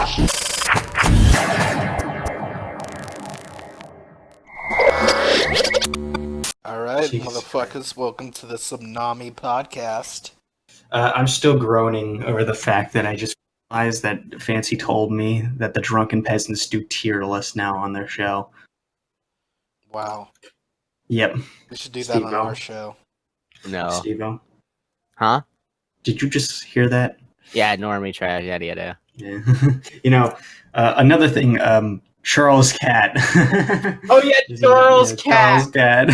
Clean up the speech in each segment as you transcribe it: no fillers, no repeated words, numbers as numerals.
Alright, Jesus motherfuckers, welcome to the Subnami podcast. I'm still groaning over the fact that I just realized that Fancy told me that the Drunken Peasants do tier lists now on their show. Wow. Yep. We should do that on our show. No. Stevo. Huh? Did you just hear that? Yeah, normie trash, yeah. Yeah. Another thing, Charles Cat. Oh yeah, Charles Cat. Charles Cat.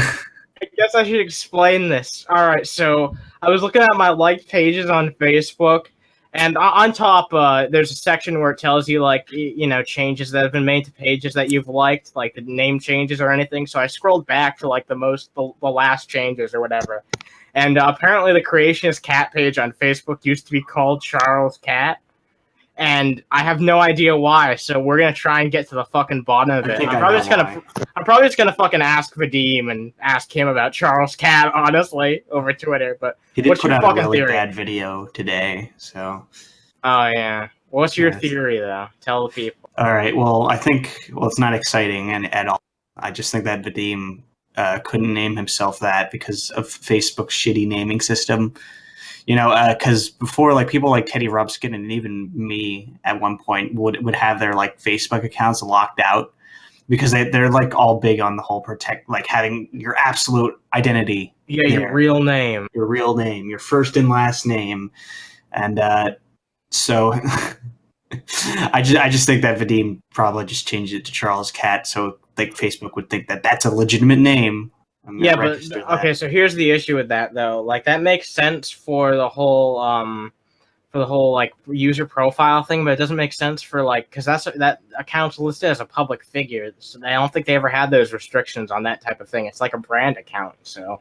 I guess I should explain this. Alright, so I was looking at my liked pages on Facebook, and on top, there's a section where it tells you, like, changes that have been made to pages that you've liked, like the name changes or anything. So I scrolled back to, like, the last changes or whatever. And apparently the Creationist Cat page on Facebook used to be called Charles Cat. And I have no idea why, so we're gonna try and get to the fucking bottom of it. I'm probably just gonna fucking ask Vadim and ask him about Charles Cat, honestly, over Twitter. But He did what's put your out a fucking really theory? bad video today, so... Oh yeah. What's your Yes. theory though? Tell the people. All right. Well, I think it's not exciting at all. I just think that Vadim couldn't name himself that because of Facebook's shitty naming system. Because before, like, people like Teddy Rubskin and even me at one point would have their, like, Facebook accounts locked out because they're like all big on the whole having your absolute identity. Yeah, your real name. Your real name, your first and last name, and so I just think that Vadim probably just changed it to Charles Cat, so like Facebook would think that that's a legitimate name. Yeah, but okay. So here's the issue with that, though. Like, that makes sense for the whole like user profile thing, but it doesn't make sense for, like, because that account's listed as a public figure. So I don't think they ever had those restrictions on that type of thing. It's like a brand account, so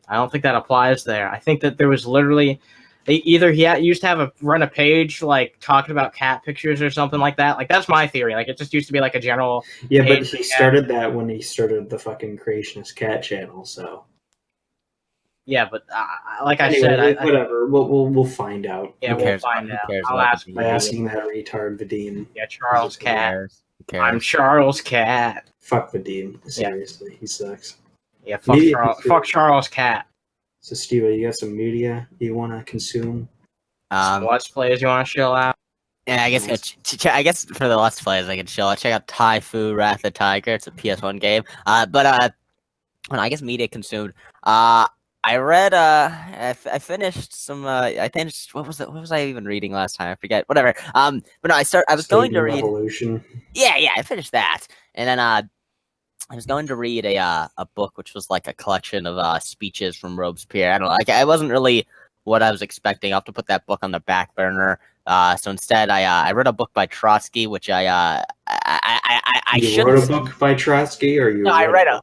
I don't think that applies there. I think that there was literally either he used to run a page like talking about cat pictures or something like that. Like, that's my theory. Like, it just used to be like a general. Yeah, but he started that when he started the fucking Creationist Cat channel. So yeah, but like anyway, I said, whatever. We'll find out. Yeah, we'll find out. I'll ask by asking that retard Vadim. Yeah, Charles Cat. Cares? I'm Charles Cat. Fuck Vadim. Seriously, he sucks. Yeah, fuck Charles Cat. So, Stevo, you got some media you want to consume? Let's Plays you want to chill out? Yeah, I guess for the Let's Plays I can chill out. Check out Taifu Wrath of Tiger. It's a PS1 game. But I guess media consumed. I read. I finished some. I think what was I even reading last time? I forget. Whatever. But no, I was going to read. Revolution. Yeah, I finished that, and then I was going to read a book which was like a collection of speeches from Robespierre. I don't know, like, I wasn't really what I was expecting. I'll have to put that book on the back burner. So instead, I read a book by Trotsky, which I You wrote a book by Trotsky, or you? No, I read a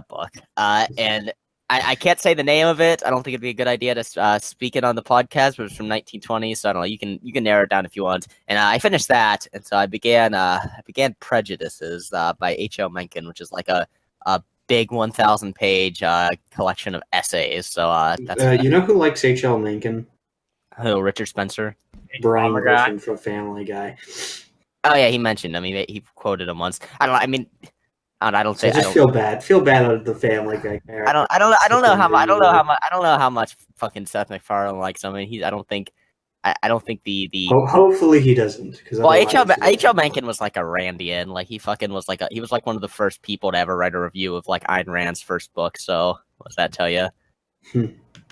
book, and I can't say the name of it. I don't think it'd be a good idea to speak it on the podcast, but it's from 1920, so I don't know. You can narrow it down if you want. And I finished that, and so I began Prejudices by H.L. Mencken, which is like a big 1,000-page collection of essays. So that's you know who likes H.L. Mencken? Who? Richard Spencer? Brian Griffin from Family Guy. Oh yeah, he mentioned him. He quoted him once. I don't know. I mean, I don't say. So feel bad. Feel bad of the Family Guy character. I don't know how much fucking Seth MacFarlane likes him. I mean, I don't think the. Hopefully he doesn't. Well, H.L. Mencken was like a Randian. Like, he was like one of the first people to ever write a review of like Ayn Rand's first book. So what does that tell you?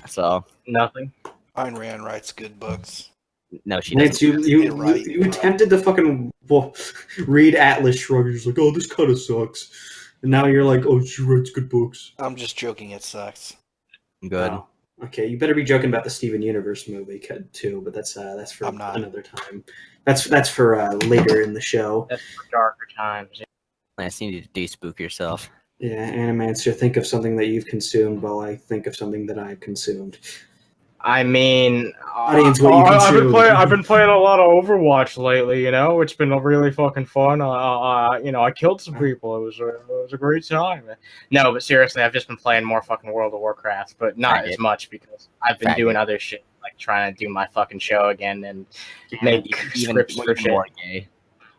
So Nothing. Ayn Rand writes good books. No, she doesn't. You attempted to fucking read Atlas Shrugged. You're just like, oh, this kind of sucks. And now you're like, oh, she writes good books. I'm just joking, it sucks. Good. Oh, okay, you better be joking about the StevenUniverseMovie too, but that's for another time. That's for later in the show. That's for darker times. I just need you to de-spook yourself. Yeah, Animancer, think of something that you've consumed while I think of something that I've consumed. I mean, audience, what you consumed. I've been playing a lot of Overwatch lately. It's been really fucking fun. I killed some people. It was a great time. No, but seriously, I've just been playing more fucking World of Warcraft, but not as much because I've been doing other shit like trying to do my fucking show again and Yeah, make Even scripts for shit. more gay.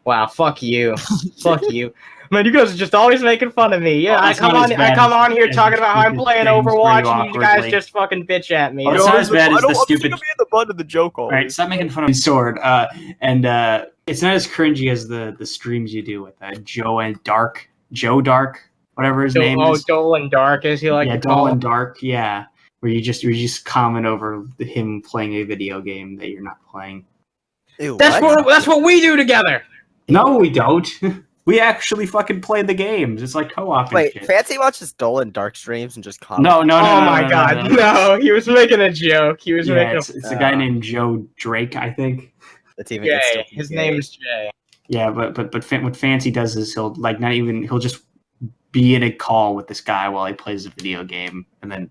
Wow, fuck you. Fuck you. Man, you guys are just always making fun of me. Yeah, Well, I it's come not on as bad here as talking the about how I'm stupid playing things where Overwatch, you and you guys awkwardly- just fucking bitch at me. Well, it's not as bad as the stupid. in the butt of the joke All right, stop making fun of my sword. And it's not as cringy as the streams you do with Joe Dark, whatever his name is. Dolan Dark, as he like Yeah, to call Dolan him. Dark. Yeah, where you just comment over him playing a video game that you're not playing. Ew, That's what we do together. No, we don't. We actually fucking play the games. It's like co-op and Wait, shit. Fancy watches Dolan Dark streams and just comments. No, Oh my god, no! He was making a joke. He was Yeah, making it's a guy named Joe Drake, I think. It's a even it's Jay. still His gay. name is Jay. Yeah, but what Fancy does is he'll just be in a call with this guy while he plays a video game and then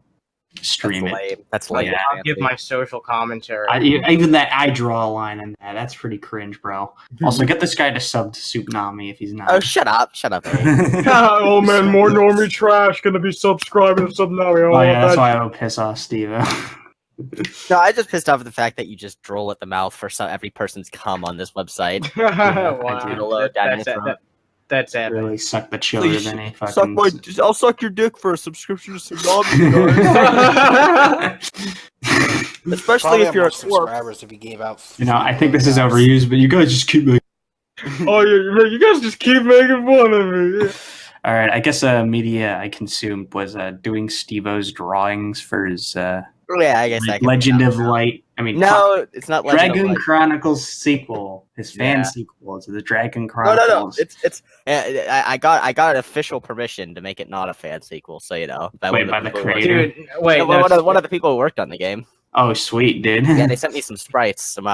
stream That's it. lame. That's Like, lame. I'll give my social commentary. Even that, I draw a line in that. That's pretty cringe, bro. Also, get this guy to sub to Subnami if he's not. Oh, shut up, Eric. Oh man, more normie trash gonna be subscribing to Subnami. Oh yeah, that's why I would piss off Stevo. No, I just pissed off at the fact that you just drool at the mouth for every person's cum on this website. Wow. I do. Load down in front. That's epic. Really suck the children Please, in a fucking. I'll suck your dick for a subscription to Subnami, Especially Probably if have you're more a corpse. subscribers if you gave out. I think this is overused, but you guys just keep making. Oh yeah, you guys just keep making fun of me. All right, I guess media I consumed was doing Stevo's drawings for his Yeah, I guess I can. Legend of Light. I mean, No, it's not Legend Dragon of Light. Chronicles sequel, his fan Yeah. sequel to the Dragon No, Chronicles. It's. I got official permission to make it not a fan sequel, so you know. Wait, one of by the people who worked- creator? Dude, wait. No, one of the people who worked on the game. Oh, sweet, dude. Yeah, they sent me some sprites, some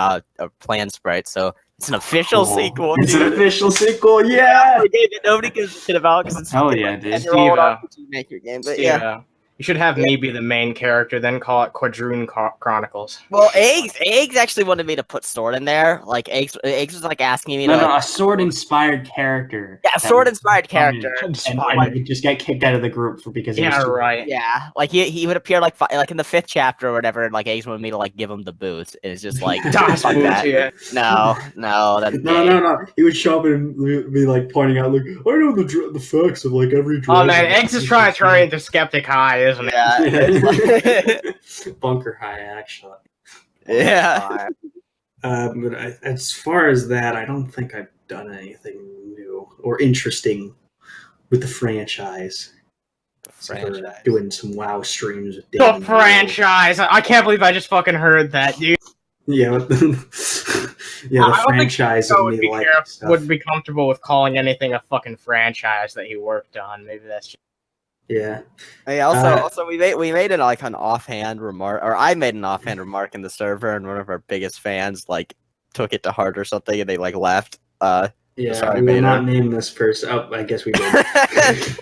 planned sprites, so it's an official Cool. sequel. It's dude. an official sequel, yeah. A game that nobody gives a shit about because it's Hell fucking, yeah, like, dude. 10-year-old Steve, RPG Maker game. But Steve, yeah, you should have me be the main character, then call it Quadroon Chronicles. well, Eggs actually wanted me to put Sword in there. Like Eggs was like asking me to. No, a sword-inspired character. Yeah, sword-inspired character. And like, would just get kicked out of the group because he was Yeah, too- right. Yeah, like he would appear like in the 5th chapter or whatever, and like Eggs wanted me to like give him the boot, and it's just like Das fuck Boot, that. yeah. No, that's No. He would show up and be like pointing out, like, I know the facts of like every. Oh man, Eggs is trying to turn me into Skeptic High, isn't it? Yeah. Bunker High, actually. Yeah. But as far as that, I don't think I've done anything new or interesting with the franchise. Except for doing some WoW streams with The Dan. franchise. I can't believe I just fucking heard that, dude. Yeah, the I don't think franchise I of would me be, like stuff. would be comfortable with calling anything a fucking franchise that he worked on. Maybe that's just... Yeah. Hey, also we made an like an offhand remark, or I made an offhand remark in the server, and one of our biggest fans like took it to heart or something, and they like left. Yeah, Sorry, we will Vader. not name this person. Oh, I guess we will.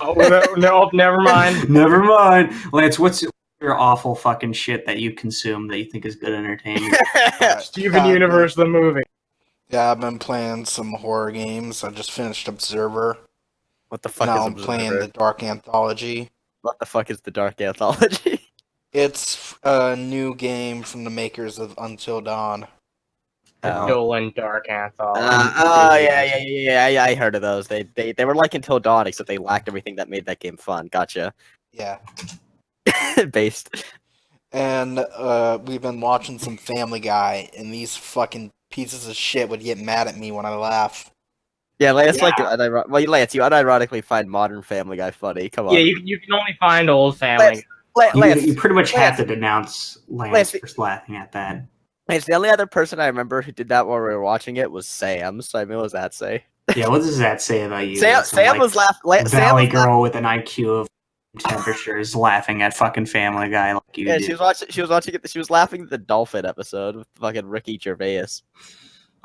Oh, no, never mind. Never mind. Lance, what's your awful fucking shit that you consume that you think is good entertainment? Steven Universe, the movie. Yeah, I've been playing some horror games. I just finished Observer. What the fuck Now is I'm playing Observer? the Dark Anthology. What the fuck is the Dark Anthology? It's a new game from the makers of Until Dawn. Dolan Dark Anthology. Yeah, I heard of those. They were like Until Dawn, except they lacked everything that made that game fun. Gotcha. Yeah. Based. And we've been watching some Family Guy, and these fucking pieces of shit would get mad at me when I laugh. Yeah, Lance, Yeah. like, Lance, you unironically find modern Family Guy funny. Come on. Yeah, you can only find old Family. Lance, You pretty much have Lance. to denounce Lance Lance. for laughing at that. Lance, the only other person I remember who did that while we were watching it was Sam. So I mean, what does that say? Yeah, what does that say about you? Sam Some, was laughing. Valley girl with an IQ of temperature is laughing at fucking Family Guy like you Yeah, do. she was watching it. She was laughing at the dolphin episode with fucking Ricky Gervais.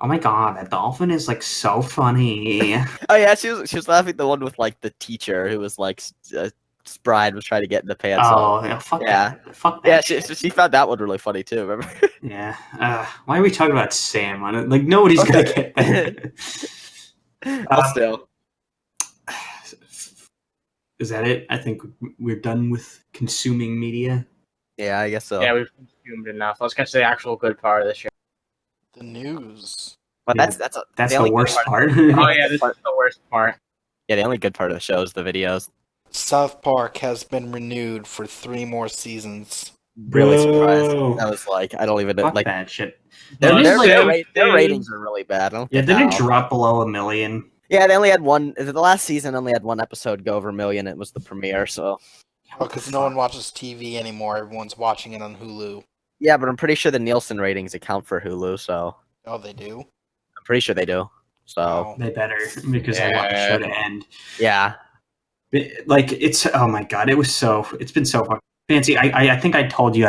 Oh my god, that dolphin is like so funny. Oh yeah, she was laughing at the one with like the teacher who was like Bride was trying to get in the pants. Oh, yeah, fuck Yeah. that. Fuck that. Yeah, shit. she found that one really funny too. Remember? Yeah. Why are we talking about Sam on it? Like nobody's gonna get that. Still. Is that it? I think we're done with consuming media. Yeah, I guess so. Yeah, we've consumed enough. Let's get to the actual good part of the show. The news. But Yeah, that's That's only the good worst part. Oh yeah, this is the worst part. Yeah, the only good part of the show is the videos. South Park has been renewed for 3 more seasons. Really surprised. Bro. I was like, I don't even Fuck like that shit. their, Didn't their, it, their, like- ra- their ratings are really bad. I don't Yeah, get didn't it how. drop below 1 million? Yeah, they only had one. The last season only had one episode go over 1 million. It was the premiere, so Because no one watches TV anymore. Everyone's watching it on Hulu. yeah. But I'm pretty sure the Nielsen ratings account for Hulu, so Oh, they do? I'm pretty sure they do. So Oh. They better, because I want the show to end. yeah, Like, it's, oh my god, it's been so fucking fancy. I think I told you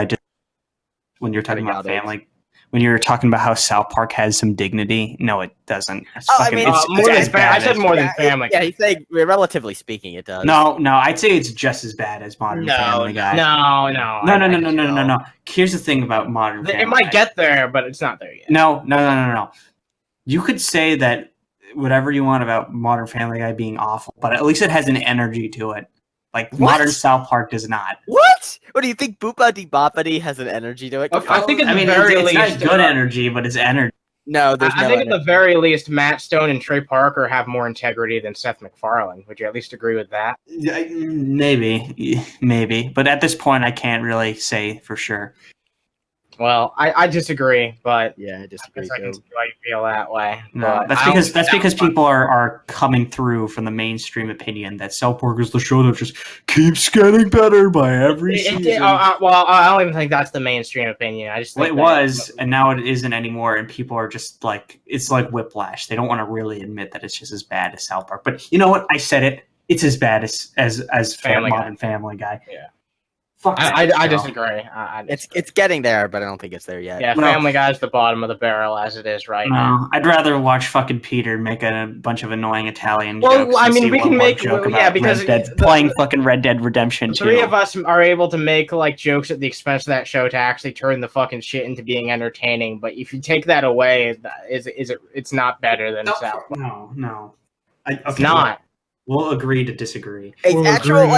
when you're talking about family, when you were talking about how South Park has some dignity. No, it doesn't. It's Oh, I fucking, mean, it's more than as bad I said as- more than Family. Yeah, he's saying relatively speaking, it does. No, I'd say it's just as bad as Modern Family Guy. No. No. Here's the thing about Modern Family It might Guy. get there, but it's not there yet. No. You could say that whatever you want about Modern Family Guy being awful, but at least it has an energy to it. Like, What? Modern South Park does not. What? What do you think? Boopity Boppity has an energy to it? I think at I the mean, very it's not least, good energy, but it's energy. no. There's I no think at energy. the very least, Matt Stone and Trey Parker have more integrity than Seth MacFarlane. Would you at least agree with that? Maybe. But at this point, I can't really say for sure. Well, I disagree, but Yeah, I I disagree guess I can too. see why you feel that way. No, But that's I don't because think that- people are coming through from the mainstream opinion that South Park is the show that just keeps getting better by every season. Well, I don't even think that's the mainstream opinion. I just Well, think it was, and now it isn't anymore, and people are just like, it's like whiplash. They don't want to really admit that it's just as bad as South Park. But you know what? I said it. It's as bad as Family Guy. Modern Family Guy. Yeah. Fuck that I show. disagree. I disagree. It's getting there, but I don't think it's there yet. Yeah, Well- Family Guy's the bottom of the barrel as it is right now. No, I'd rather watch fucking Peter make a bunch of annoying Italian Well, jokes. I and mean, see we one can more make- joke yeah, about because Red Dead, the- playing fucking Red Dead Redemption The 2. three of us are able to make like jokes at the expense of that show to actually turn the fucking shit into being entertaining. But if you take that away, it's not better than South Park. No. It's not. We'll agree to disagree. It's actual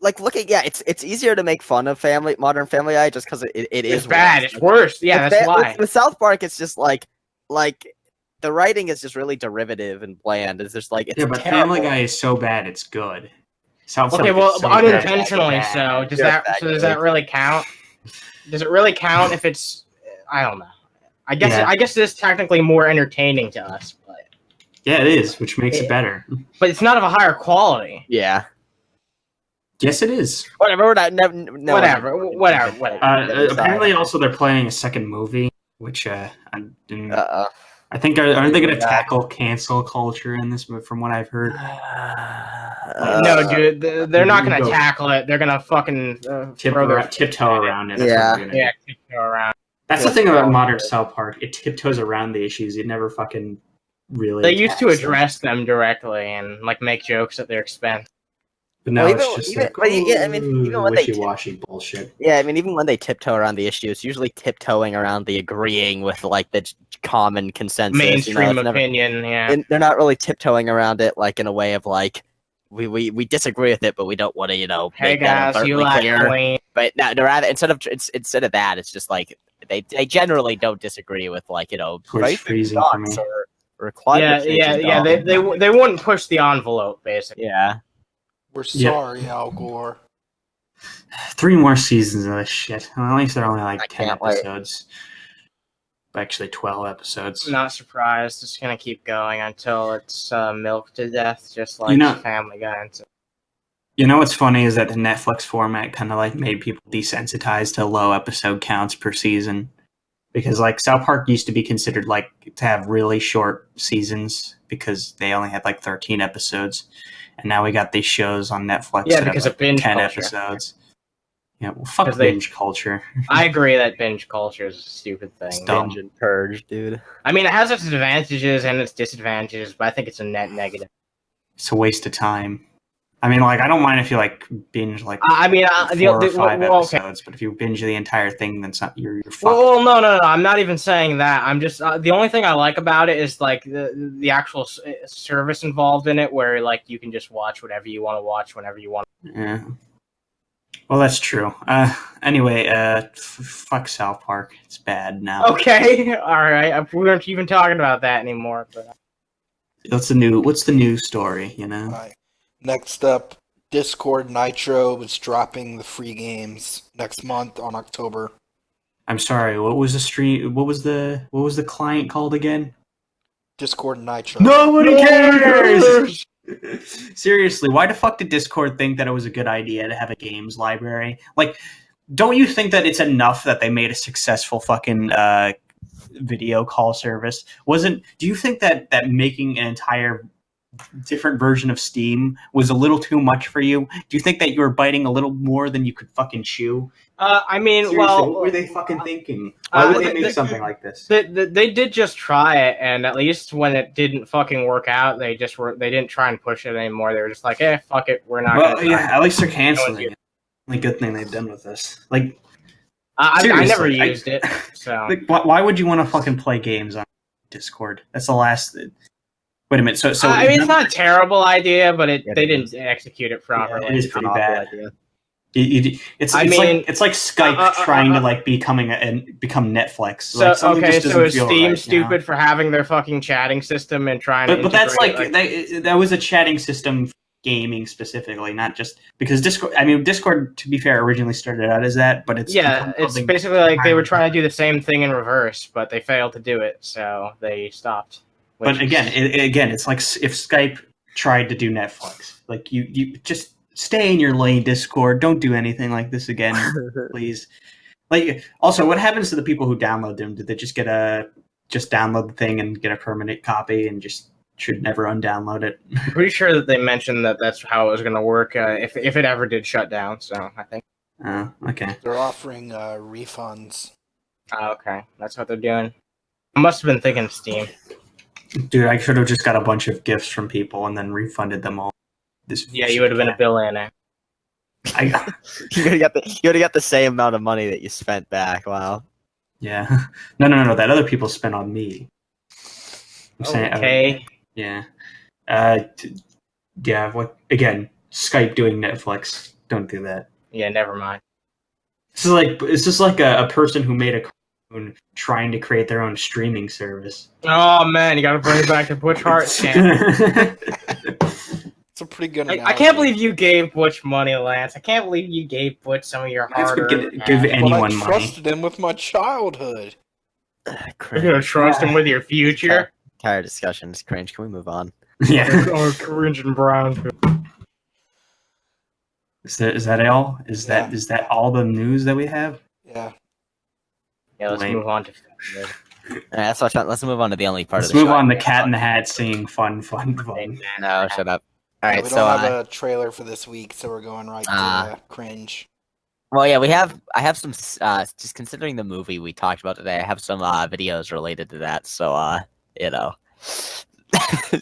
like looking. Yeah, it's easier to make fun of Modern Family Guy just because it is It's bad. worse. It's worse. Yeah, With that's Fa- why. With South Park, it's just like the writing is just really derivative and bland. It's just like it's Yeah, but terrible. Family Guy is so bad it's good. South Park Okay, is well, so bad, unintentionally. it's So bad. does You're that? back So does there. that really count? Does it really count if it's? I don't know. I guess. Yeah. I guess it is technically more entertaining to us, Yeah, it is, which makes it better. but it's not of a higher quality. Yeah. Yes, it is. Whatever. We're not. Whatever. Apparently, also they're planning a second movie, which I didn't. I think are they going to tackle cancel culture in this? From what I've heard, No, dude, they're not gonna go- tackle it. They're gonna fucking throw their tiptoe around it. That's Yeah. what they're gonna do. tiptoe around. That's the thing about modern South Park. It tiptoes around the issues. It never fucking really. They used to attacks them. address them directly and like make jokes at their expense. But now Well, it's even- just even- like, but yeah, I mean, even when they wishy-washy bullshit. Yeah, I mean, even when they tiptoe around the issue, it's usually tiptoeing around the agreeing with like the common consensus. Mainstream it's never- opinion, yeah. and they're not really tiptoeing around it like in a way of like we disagree with it, but we don't want to Hey make that guys, you overtly like clear. Wayne? But no, they're rather instead of that, it's just like they generally don't disagree with like Twitch right freezing for me. or climate Yeah, change yeah. and all. They wouldn't push the envelope, basically. Yeah. We're Yep. sorry, Al Gore. 3 more seasons of this shit. Well, at least they're only like I 10 can't wait. episodes. Actually, 12 episodes. Not surprised. It's gonna keep going until it's milked to death, just like You know- Family Guy. And stuff. You know what's funny is that the Netflix format kind of like made people desensitized to low episode counts per season. Because like South Park used to be considered like to have really short seasons because they only had like 13 episodes. And now we got these shows on Netflix Yeah, that because have of like binge 10 culture. episodes. Yeah, well, fuck 'Cause they- binge culture. I agree that binge culture is a stupid thing. It's dumb. Binge and purge, dude. I mean, it has its advantages and its disadvantages, but I think it's a net negative. It's a waste of time. I mean, like, I don't mind if you like binge like I mean, 4 or 5 well, okay. episodes, but if you binge the entire thing, then you're fucked. Well, no. I'm not even saying that. I'm just the only thing I like about it is like the actual service involved in it, where like you can just watch whatever you want to watch whenever you want. Yeah. Well, that's true. Anyway, fuck South Park. It's bad now. Okay, all right. We weren't even talking about that anymore. But... What's the new story? You know. Alright. Next up, Discord Nitro is dropping the free games next month on October. I'm sorry. What was the stream? What was the client called again? Discord Nitro. Nobody cares. Seriously, why the fuck did Discord think that it was a good idea to have a games library? Like, don't you think that it's enough that they made a successful fucking video call service? Do you think that making an entire different version of Steam was a little too much for you? Do you think that you were biting a little more than you could fucking chew? I mean, Seriously, well, what were they fucking thinking? Why would they make something like this? They did just try it, and at least when it didn't fucking work out, they didn't try and push it anymore. They were just like, fuck it, we're not. Well, yeah, at least they're canceling it. Only good thing they've done with this. Like, I never used it. So, like, why would you want to fucking play games on Discord? That's the last. Wait a minute. So I mean, it's not a terrible idea, but they didn't execute it properly. It is pretty bad. Idea. It's like Skype trying to like become Netflix. So like, okay, so is Steam right, stupid for having their fucking chatting system and trying to? But that's that was a chatting system for gaming specifically, not just because Discord. I mean, Discord, to be fair, originally started out as that, but it's basically like they were trying to do the same thing in reverse, but they failed to do it, so they stopped. But again, it's like if Skype tried to do Netflix, like you just. Stay in your lane, Discord. Don't do anything like this again, please. Like, also, what happens to the people who download them? Did they just download the thing and get a permanent copy and just should never undownload it? I'm pretty sure that they mentioned that that's how it was going to work if it ever did shut down. So I think. Oh, okay. They're offering refunds. Oh, okay, that's what they're doing. I must have been thinking Steam. Dude, I should have just got a bunch of gifts from people and then refunded them all. You would have been a billionaire. You would have got the same amount of money that you spent back. Wow. Yeah. No. That other people spent on me. I'm saying, okay. Yeah. Yeah. What again? Skype doing Netflix. Don't do that. Yeah. Never mind. It's just like a person who made a cartoon trying to create their own streaming service. Oh man, you got to bring it back to Butch Hart. It's a pretty good. I can't believe you gave Butch money, Lance. I can't believe you gave Butch some of your hard-earned cash. Give anyone I money. trusted him with my childhood. You're gonna trust him with your future? Entire discussion is cringe. Can we move on? Yeah. Or cringe and brown. Is that all? Is that all the news that we have? Yeah. Yeah, let's move on to. Let's move on to the only part Let's of the show. move on to Cat in the Hat singing fun. No, shut up. All right, we don't have a trailer for this week, so we're going right to cringe. Well, yeah, I have some. Just considering the movie we talked about today, I have some videos related to that. So, so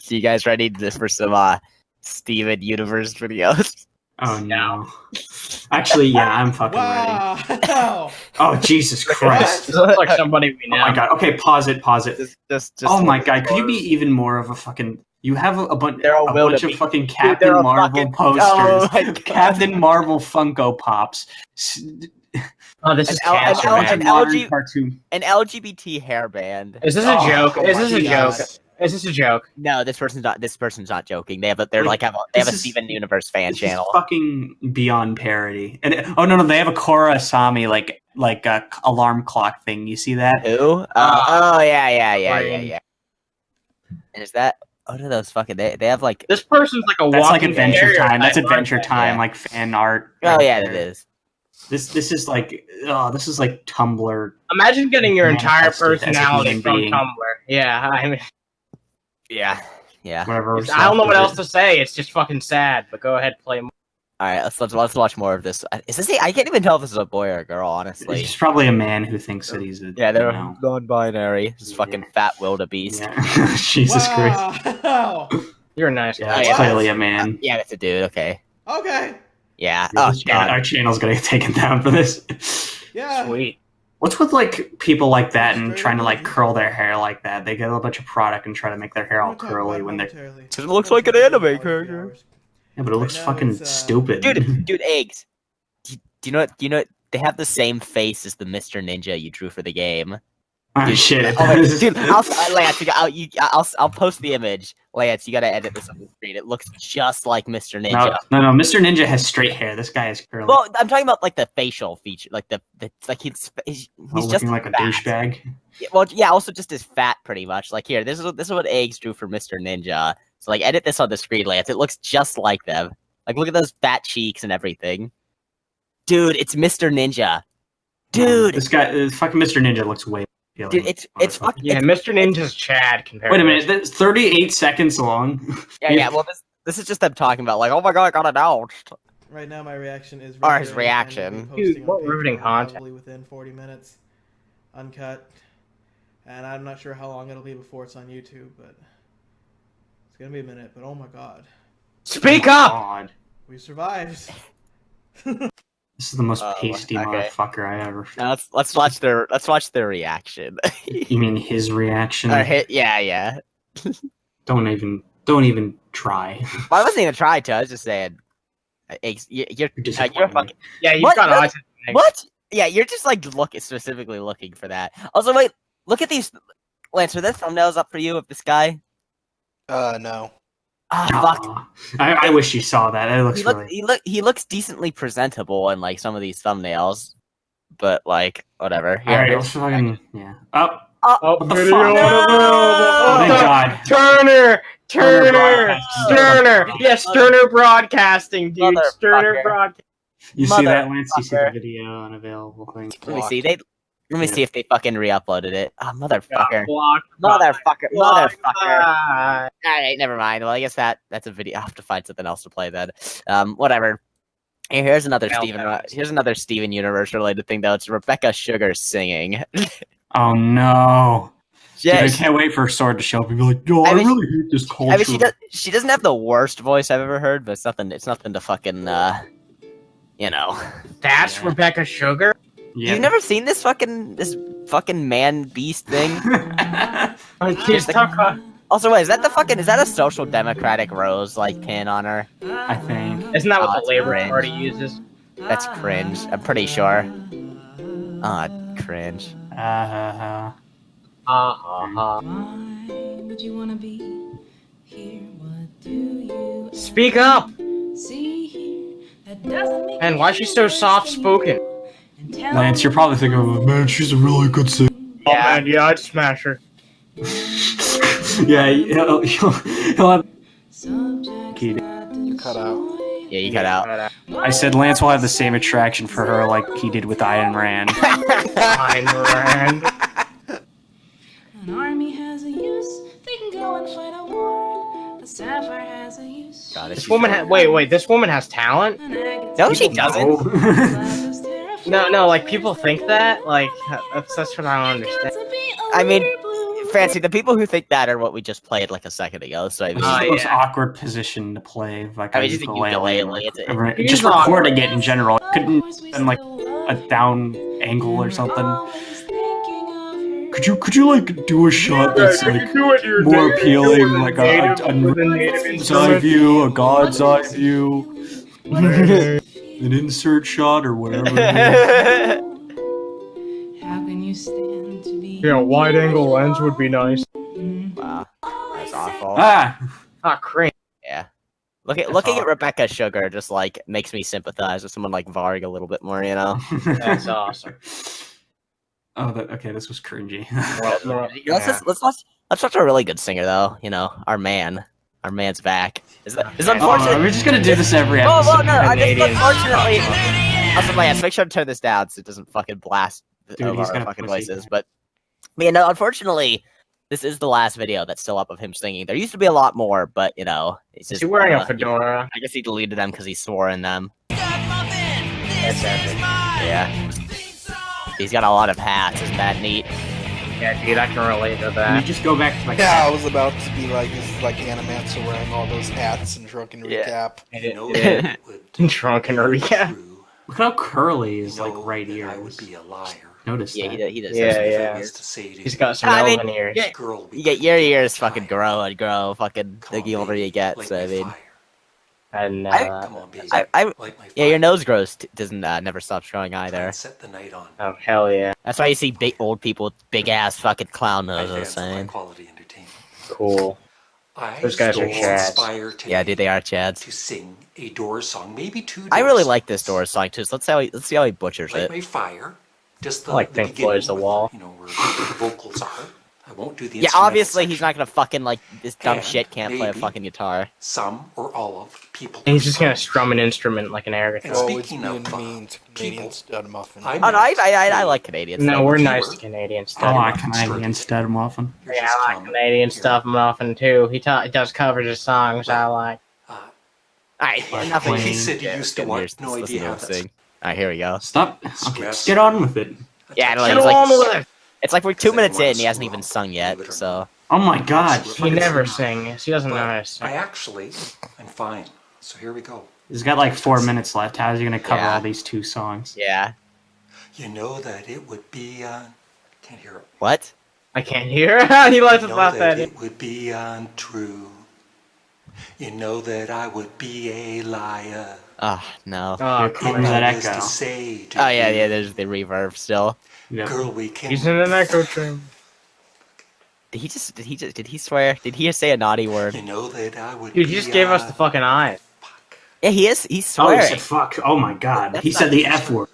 you guys ready for some Steven Universe videos? Oh no! Actually, yeah, I'm fucking ready. Oh Jesus Christ! This looks like somebody we know. Oh my god! Okay, pause it. Just oh my god! Could you be even more of a fucking? You have a bunch of fucking Captain Marvel posters, Captain Marvel Funko Pops. Oh, this is an cartoon. An LGBT hairband. Is this a joke? Is this a joke? Is this a joke? No, this person's not joking. They have a Steven Universe fan channel. Fucking beyond parody. And oh no, they have a Korra Asami like a alarm clock thing. You see that? Who? Yeah. And is that? What are those fucking? They have like this person's like a that's walking like Adventure Time. That's stereotype, Adventure Time, like fan art. Oh yeah, it is. This is like Tumblr. Imagine getting your entire personality from being. Tumblr. Yeah, I mean. Yeah. Whatever. I don't know what else to say. It's just fucking sad. But go ahead, play more. All right, let's watch more of this. Is this? I can't even tell if this is a boy or a girl. Honestly, he's probably a man who thinks that he's a they're non-binary. This fucking fat wildebeest. Yeah. Jesus Christ! You're a nice guy. It's clearly a man. Yeah, it's a dude. Okay. Yeah. Our channel's gonna get taken down for this. Yeah. Sweet. What's with like people like that and trying to like curl their hair like that? They get a bunch of product and try to make their hair all curly when they're. Because it looks like an anime character. Yeah, but it looks fucking stupid. Dude, eggs. Do you know? They have the same face as the Mr. Ninja you drew for the game. Oh Dude, shit! It oh, wait, does. dude, Lance, I'll post the image. Lance, you gotta edit this on the screen. It looks just like Mr. Ninja. No. Mr. Ninja has straight hair. This guy is curly. Well, I'm talking about like the facial feature, like the like he's just looking like a fat. douchebag. Yeah, well, yeah, also just as fat, pretty much. Like here, this is what eggs drew for Mr. Ninja. So like, edit this on the screen, Lance. It looks just like them. Like, look at those fat cheeks and everything. Dude, it's Mr. Ninja. Dude, This guy, fucking Mr. Ninja looks way. dude, it's fucking. Yeah, Mr. Ninja's Chad compared. Wait a to minute, that's 38 seconds long. Yeah. Well, this is just them talking about like, oh my god, I got announced. Right now, my reaction is. Or his riveting, and reaction. we'll be posting Dude, what on riveting Patreon content. Probably within 40 minutes, uncut. And I'm not sure how long it'll be before it's on YouTube, but it's gonna be a minute. But oh my god, Speak up! God. we survived. This is the most pasty okay. motherfucker I ever. Now let's watch their reaction. You mean his reaction? Yeah. Don't even try. Well, I wasn't even trying to. I was just saying. You're fucking. Yeah, you've What? got autism. What? Yeah, you're just like specifically looking for that. Also, wait, look at these. Lance, are there thumbnails up for you of this guy? No. Ah, fuck. Aw. I wish you saw that. It looks really. He looks decently presentable in like some of these thumbnails, but like whatever. All right, let's fucking yeah. Oh, Oh, what the video fuck? unavailable. Thank God. Turner! Broadcasting. Sterner! Yes, Sterner Broadcasting, dude. Sterner Motherfucker. Broadcasting. You see that, Lance? You see the Motherfucker. video unavailable thing? Let me see. Let me see if they fucking re-uploaded it. Oh, motherfucker. Blocked. Motherfucker. Ah. Alright, never mind. Well, I guess that's a video. I'll have to find something else to play then. Whatever. Here's another Steven Universe related thing though. It's Rebecca Sugar singing. Oh no! Yeah, Dude, I can't wait for Sword to show up and be like, "Yo, I really hate this culture." I mean, she doesn't have the worst voice I've ever heard, but it's nothing to fucking you know. That's Rebecca Sugar? Yeah. You've never seen this fucking man beast thing? Also, wait, is that a Social Democratic rose like pin on her? I think. Isn't that what the it's Labor cringe. Party uses? That's cringe. I'm pretty sure. Cringe. Why would you wanna be here? What do you Speak up! see here that doesn't make Man, why is she so soft-spoken? and tell Lance, you're probably thinking, "Man, she's a really good singer." Oh man, yeah, I'd smash her. Yeah, he'll have. subjects Key. that You cut out. Yeah, you cut out. I said Lance will have the same attraction for her like he did with Ayn Rand. Ayn Rand. An army has a use, they can go and fight a war. A sapphire has a use. God, This woman wait, this woman has talent? No, she doesn't. No, like people think that? Like, that's what I don't understand. I mean, Fancy, the people who think that are what we just played like a second ago. So I mean, This is the Oh, most yeah. awkward position to play. Like I a mean, just a ukulele, it's a- just He's awkward. recording it in general. It couldn't been like a down angle or something. Could you like do a shot that's like more appealing, like a god's eye view, a god's eye view, an insert shot or whatever. How can you stand to be? Yeah, wide angle lens would be nice. Wow, that's awful. Ah, Ah, cringe. Yeah. Looking at Rebecca Sugar just like makes me sympathize with someone like Varg a little bit more, you know. That's awesome. oh, okay, this was cringy. Let's watch a really good singer though. You know, our man's back. It's Oh, unfortunate. we're just gonna do this every Oh, episode. well, no, I just Canadians. unfortunately. Also, Lance, make sure to turn this down so it doesn't fucking blast Dude, over he's our gonna fucking pussy. voices. But yeah, no, unfortunately, this is the last video that's still up of him singing. There used to be a lot more, but you know, it's Is just he wearing a fedora? I guess he deleted them because he swore in them. That's epic. Yeah. He's got a lot of hats. Isn't that neat? Yeah, dude, I can relate to Can you that. just go back to my Yeah, I was about to be like, this is like Animancer wearing all those hats and drunken Yeah. recap. Drunken recap. Look how curly his like right ear I would is. be a liar. Notice Yeah, that. he does. Yeah. Is to say to He's you, got some I mean, elven ears. yeah. girl, we You get could your be ears fucking tired. grow, fucking Call the older me you get. like So I my mean, fire. And Come on, baby. I Light my yeah, your fire. nose grows doesn't never stops growing Try either. and set the night on. oh hell yeah, That's why you see big old people with big ass fucking clown I noses. fans of high Saying, quality entertainment. cool. I Those guys are still chads. inspire today yeah, dude, they are chads. to sing a Doors song, maybe two Doors I really like songs. this Doors song too. So let's see how he butchers Light it. my fire. Just the, I like the Pink beginning Floyd's The with, Wall. you know, where the vocals are. I won't do the Yeah, instrumental obviously he's section. not gonna fucking like this dumb And shit can't play a maybe fucking guitar. Some or all of people. And he's just gonna strum an instrument like an air And guitar. Always speaking being of, mean to Canadian people, Studmuffin. I Oh no, I like Canadians. No, stuff. we're you nice were- to Canadian I stuff. like Canadian Studmuffin. You're Yeah, just I like come Canadian here. stuff often too. He does covers of songs I like. Alright, Like enough of playing- He you. said he Yeah, used to let's want get- no let's listen idea to how him that's sing. Alright, here we go. Stop. Okay, Stress. get on with it. Yeah, I know, Get he's like- on with it. It's like we're 2 Because minutes in, everyone's he hasn't even wrong, sung yet. believe it or So not. Oh my god. He never sings. He doesn't know how to sing. I actually, I'm fine. So here we go. He's got like 4 minutes left. How's he gonna cover Yeah. all these 2 songs? yeah. You know that it would be can't hear it. What? I can't hear. He lets You us know laugh that at it. it would be untrue. You know that I would be a liar. Oh no. Oh, Here If comes cool. that I was echo. to say to Oh yeah, you, yeah. There's the reverb still. Yep. Girl, we can. He's in an echo chamber. Did he swear? Did he say a naughty word? You know that I would. Dude, he just gave us the fucking eyes. Yeah, he is. He's Oh, he swearing. said fuck. Oh my god. That's He not- said the F word.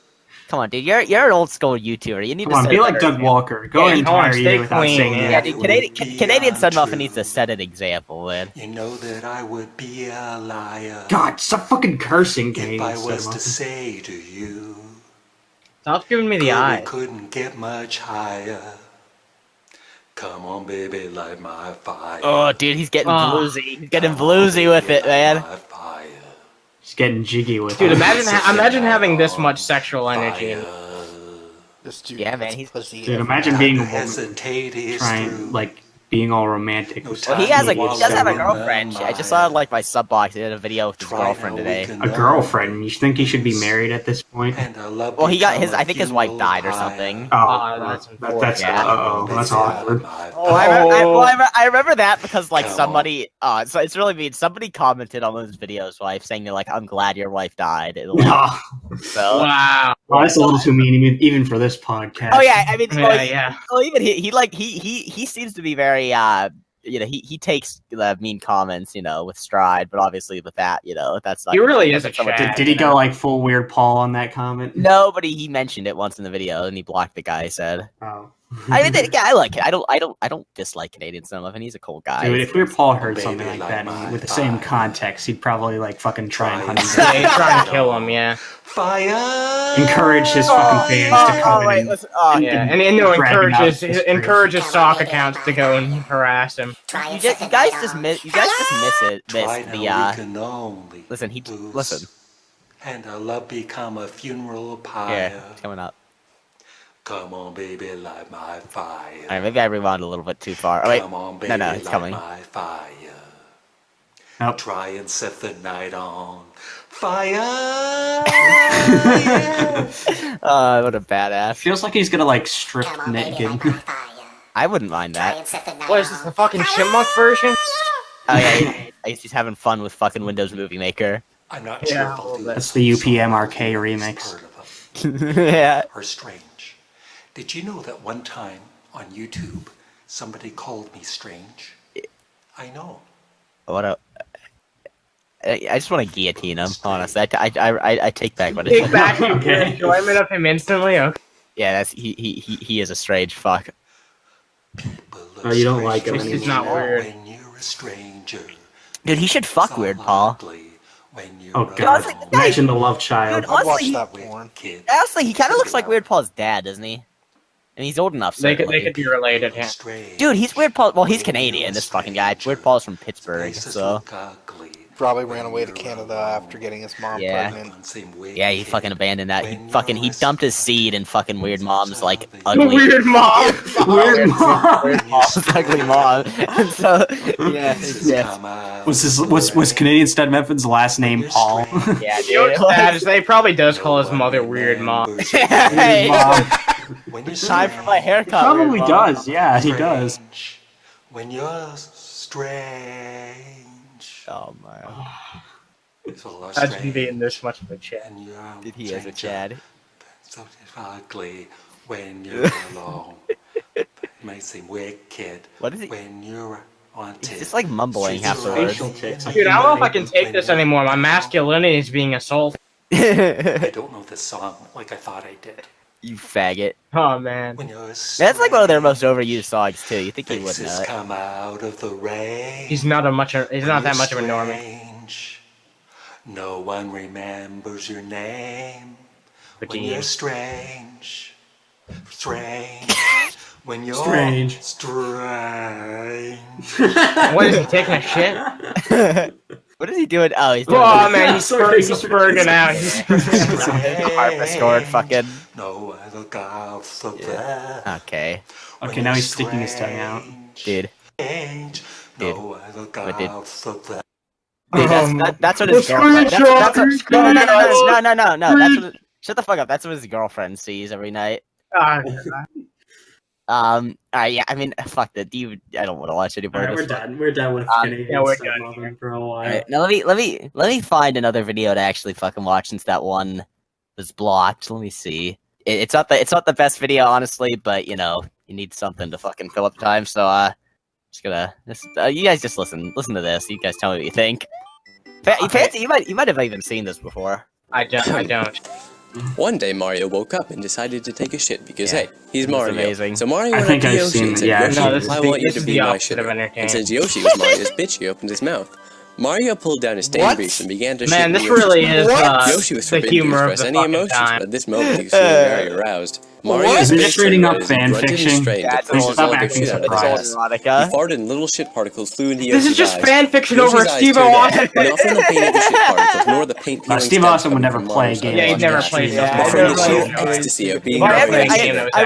Come on, dude. You're an old school YouTuber. You need Come to on, set be a like better Doug Walker. Go Yeah, an you know, entire stay year without clean, saying yeah. Yeah, that. dude. It Canadian, would be Canadian Studmuffin untrue. needs to set an example, man. You know that I would be a liar. God, stop fucking cursing, If Canadian I was to Studmuffin. say to you, Stop giving me the girl, we eyes. couldn't get much higher. Come on, baby, light my fire. Oh, dude, he's getting Oh. bluesy. He's getting Come on, bluesy with baby, it, light man. my fire. He's getting jiggy with Dude, it. imagine having this much sexual energy. Fire. This dude Yeah, man, has he's- pussy Dude, everywhere. imagine being a To woman hesitate is trying, through. like, being all romantic. No with Well, he time has to a he wallow does have a in the girlfriend. I just saw like my sub box. He did a video with his Try girlfriend how we today. can A girlfriend? You think he should be married at this point? And I love Well, he got become his. a I think his wife funeral died or pyre. something. Oh, that's that's unfortunate. Yeah. that's awkward. Oh, I remember that because like Come somebody. So it's really mean. Somebody commented on one of his videos, wife, saying they're like, "I'm glad your wife died." And, like, No. so. Wow. Well, that's a little too mean, even for this podcast. Oh yeah, I mean, Yeah, yeah. well, even he seems to be very he takes the mean comments with stride, but obviously with that that's like He really is a someone- Chad. Did he go like full Weird Paul on that comment? No, but he mentioned it once in the video and he blocked the guy. He said, Oh. I mean, yeah, I like it. I don't dislike Canadian Cinema, and he's a cool guy. Dude, if Weird Paul heard Baby, something like like that my with the same fire. context, he'd probably like fucking try and hunt him Yeah, down. he's trying to kill him, yeah. Fire. Encourage his fucking fans to come wait, in. listen, Yeah, and no, drag him out encourages to the encourages sock accounts to go and harass him. you guys just miss it. Miss Try the now we can only listen. He lose. listen. And our love become a funeral pyre. Yeah, it's coming up. Come on, baby, light my fire. All right, maybe I rewound a little bit too far. Oh, wait, Come on, baby, no, it's light coming. my fire. Nope. Try and set the night on fire. Yeah. What a badass. Feels like he's gonna like strip naked. I wouldn't mind that. What is this, the fucking chipmunk version? Oh yeah, he's having fun with fucking Windows Movie Maker. I'm not Yeah, sure a if I'll little do bit. That's the UPM arcade remix. Heard of them. Yeah. Are strange. Did you know that one time on YouTube somebody called me strange? I know. What a. I just want to guillotine him. Honestly, I take back what I Take said. back your Okay. enjoyment of him instantly. Okay. Yeah, that's he is a strange fuck. People Oh, you don't like him This is anymore. not weird. When you're a stranger. Dude, he should fuck So Weird Paul. ugly when you're Oh alone. god. honestly, the Imagine the love child. Dude, I'd watch honestly, that porn. Kid. Honestly, he kind of looks like Weird Paul's dad, doesn't he? And he's old enough. They Certainly. could be related, yeah. Strange. Dude, he's Weird Paul. Well, he's Canadian. This fucking guy. Weird Paul's from Pittsburgh, Places so look ugly Probably when ran away to you're Canada alone. after getting his mom Yeah. pregnant. Same way yeah, he kid. fucking abandoned that. When He you're dumped his restless. seed in fucking Weird Mom's like ugly. Weird mom. Weird mom. Weird Paul's ugly mom. And so yeah, Come out Was Canadian Studmuffin's last name Paul? yeah, You know dude. what's bad is they probably does call his mother Weird Mom. Hey, Mom. When you're time for my haircut. Probably Weird Mom. does. Yeah, he does. strange. When you're strange. Oh man. So Imagine being this much of a Chad. And you're Dude, he is a Chad. so ugly when you're alone. It may seem wicked What is he? when you're wanted. He's just like mumbling half the Facial words. tics. Dude, I don't know if I can take this anymore. My masculinity is being assaulted. I don't know this song like I thought I did. You faggot. Oh man. When you're That's like one of their most overused songs too. You think he would faces know it? come out of the rain. He's not that much of a normie. Strange. No one remembers your name. But When you- you're strange. Strange. When you're Strange. strange. What is he taking a shit? What is he doing? Oh, he's doing Oh man, he's Sorry, spurging out. He's harpsichord fucking. No other God so there. Okay, Okay, now he's sticking his tongue out. dude. Strange. Dude. No other What, dude? God so there. Dude, that's what his the girlfriend. screenshot, No. That's what. Shut the fuck up. That's what his girlfriend sees every night. Yeah. I mean, fuck that. I don't want to watch anymore. Alright, we're done. We're done with Canadian yeah, we're Studmuffin for a while. Alright, now let me find another video to actually fucking watch since that one was blocked. Let me see. It's not the best video, honestly, but you know, you need something to fucking fill up time. So you guys just listen to this. You guys tell me what you think. Fancy, you might have even seen this before. I don't. One day Mario woke up and decided to take a shit because Yeah, hey, he's it was Mario. amazing. So Mario I went think up to I've Yoshi seen and it, said, yeah. Yoshi, No, this is I the- want you this to is be the my opposite of shitter. entertaining. And since Yoshi was Mario's bitch, he opened his mouth. Mario pulled down his stain What? grease and began to Man, shit this in Yoshi's really mouth. is Yoshi was the forbidden to humor of express the any fucking emotions, time. but at this moment he was feeling very aroused. Mario What? Is it face just reading turned up red as he fan grunted and fiction? strained Yeah, to it's push all his all the acting shit out of his surprised. ass. He Erotica. farted and little shit particles flew into This Yoshi's is just eyes. fan fiction over Yoshi's eyes turned StevoAwesome. red, not from the pain of the shit particles, nor the paint peeling StevoAwesome stems would never coming from play a Mario's game. Yeah, he'd unwashed never ashes, play Yeah, but I'd from never the play sheer it. ecstasy of being Well, Mario Mario. plays game. Mario I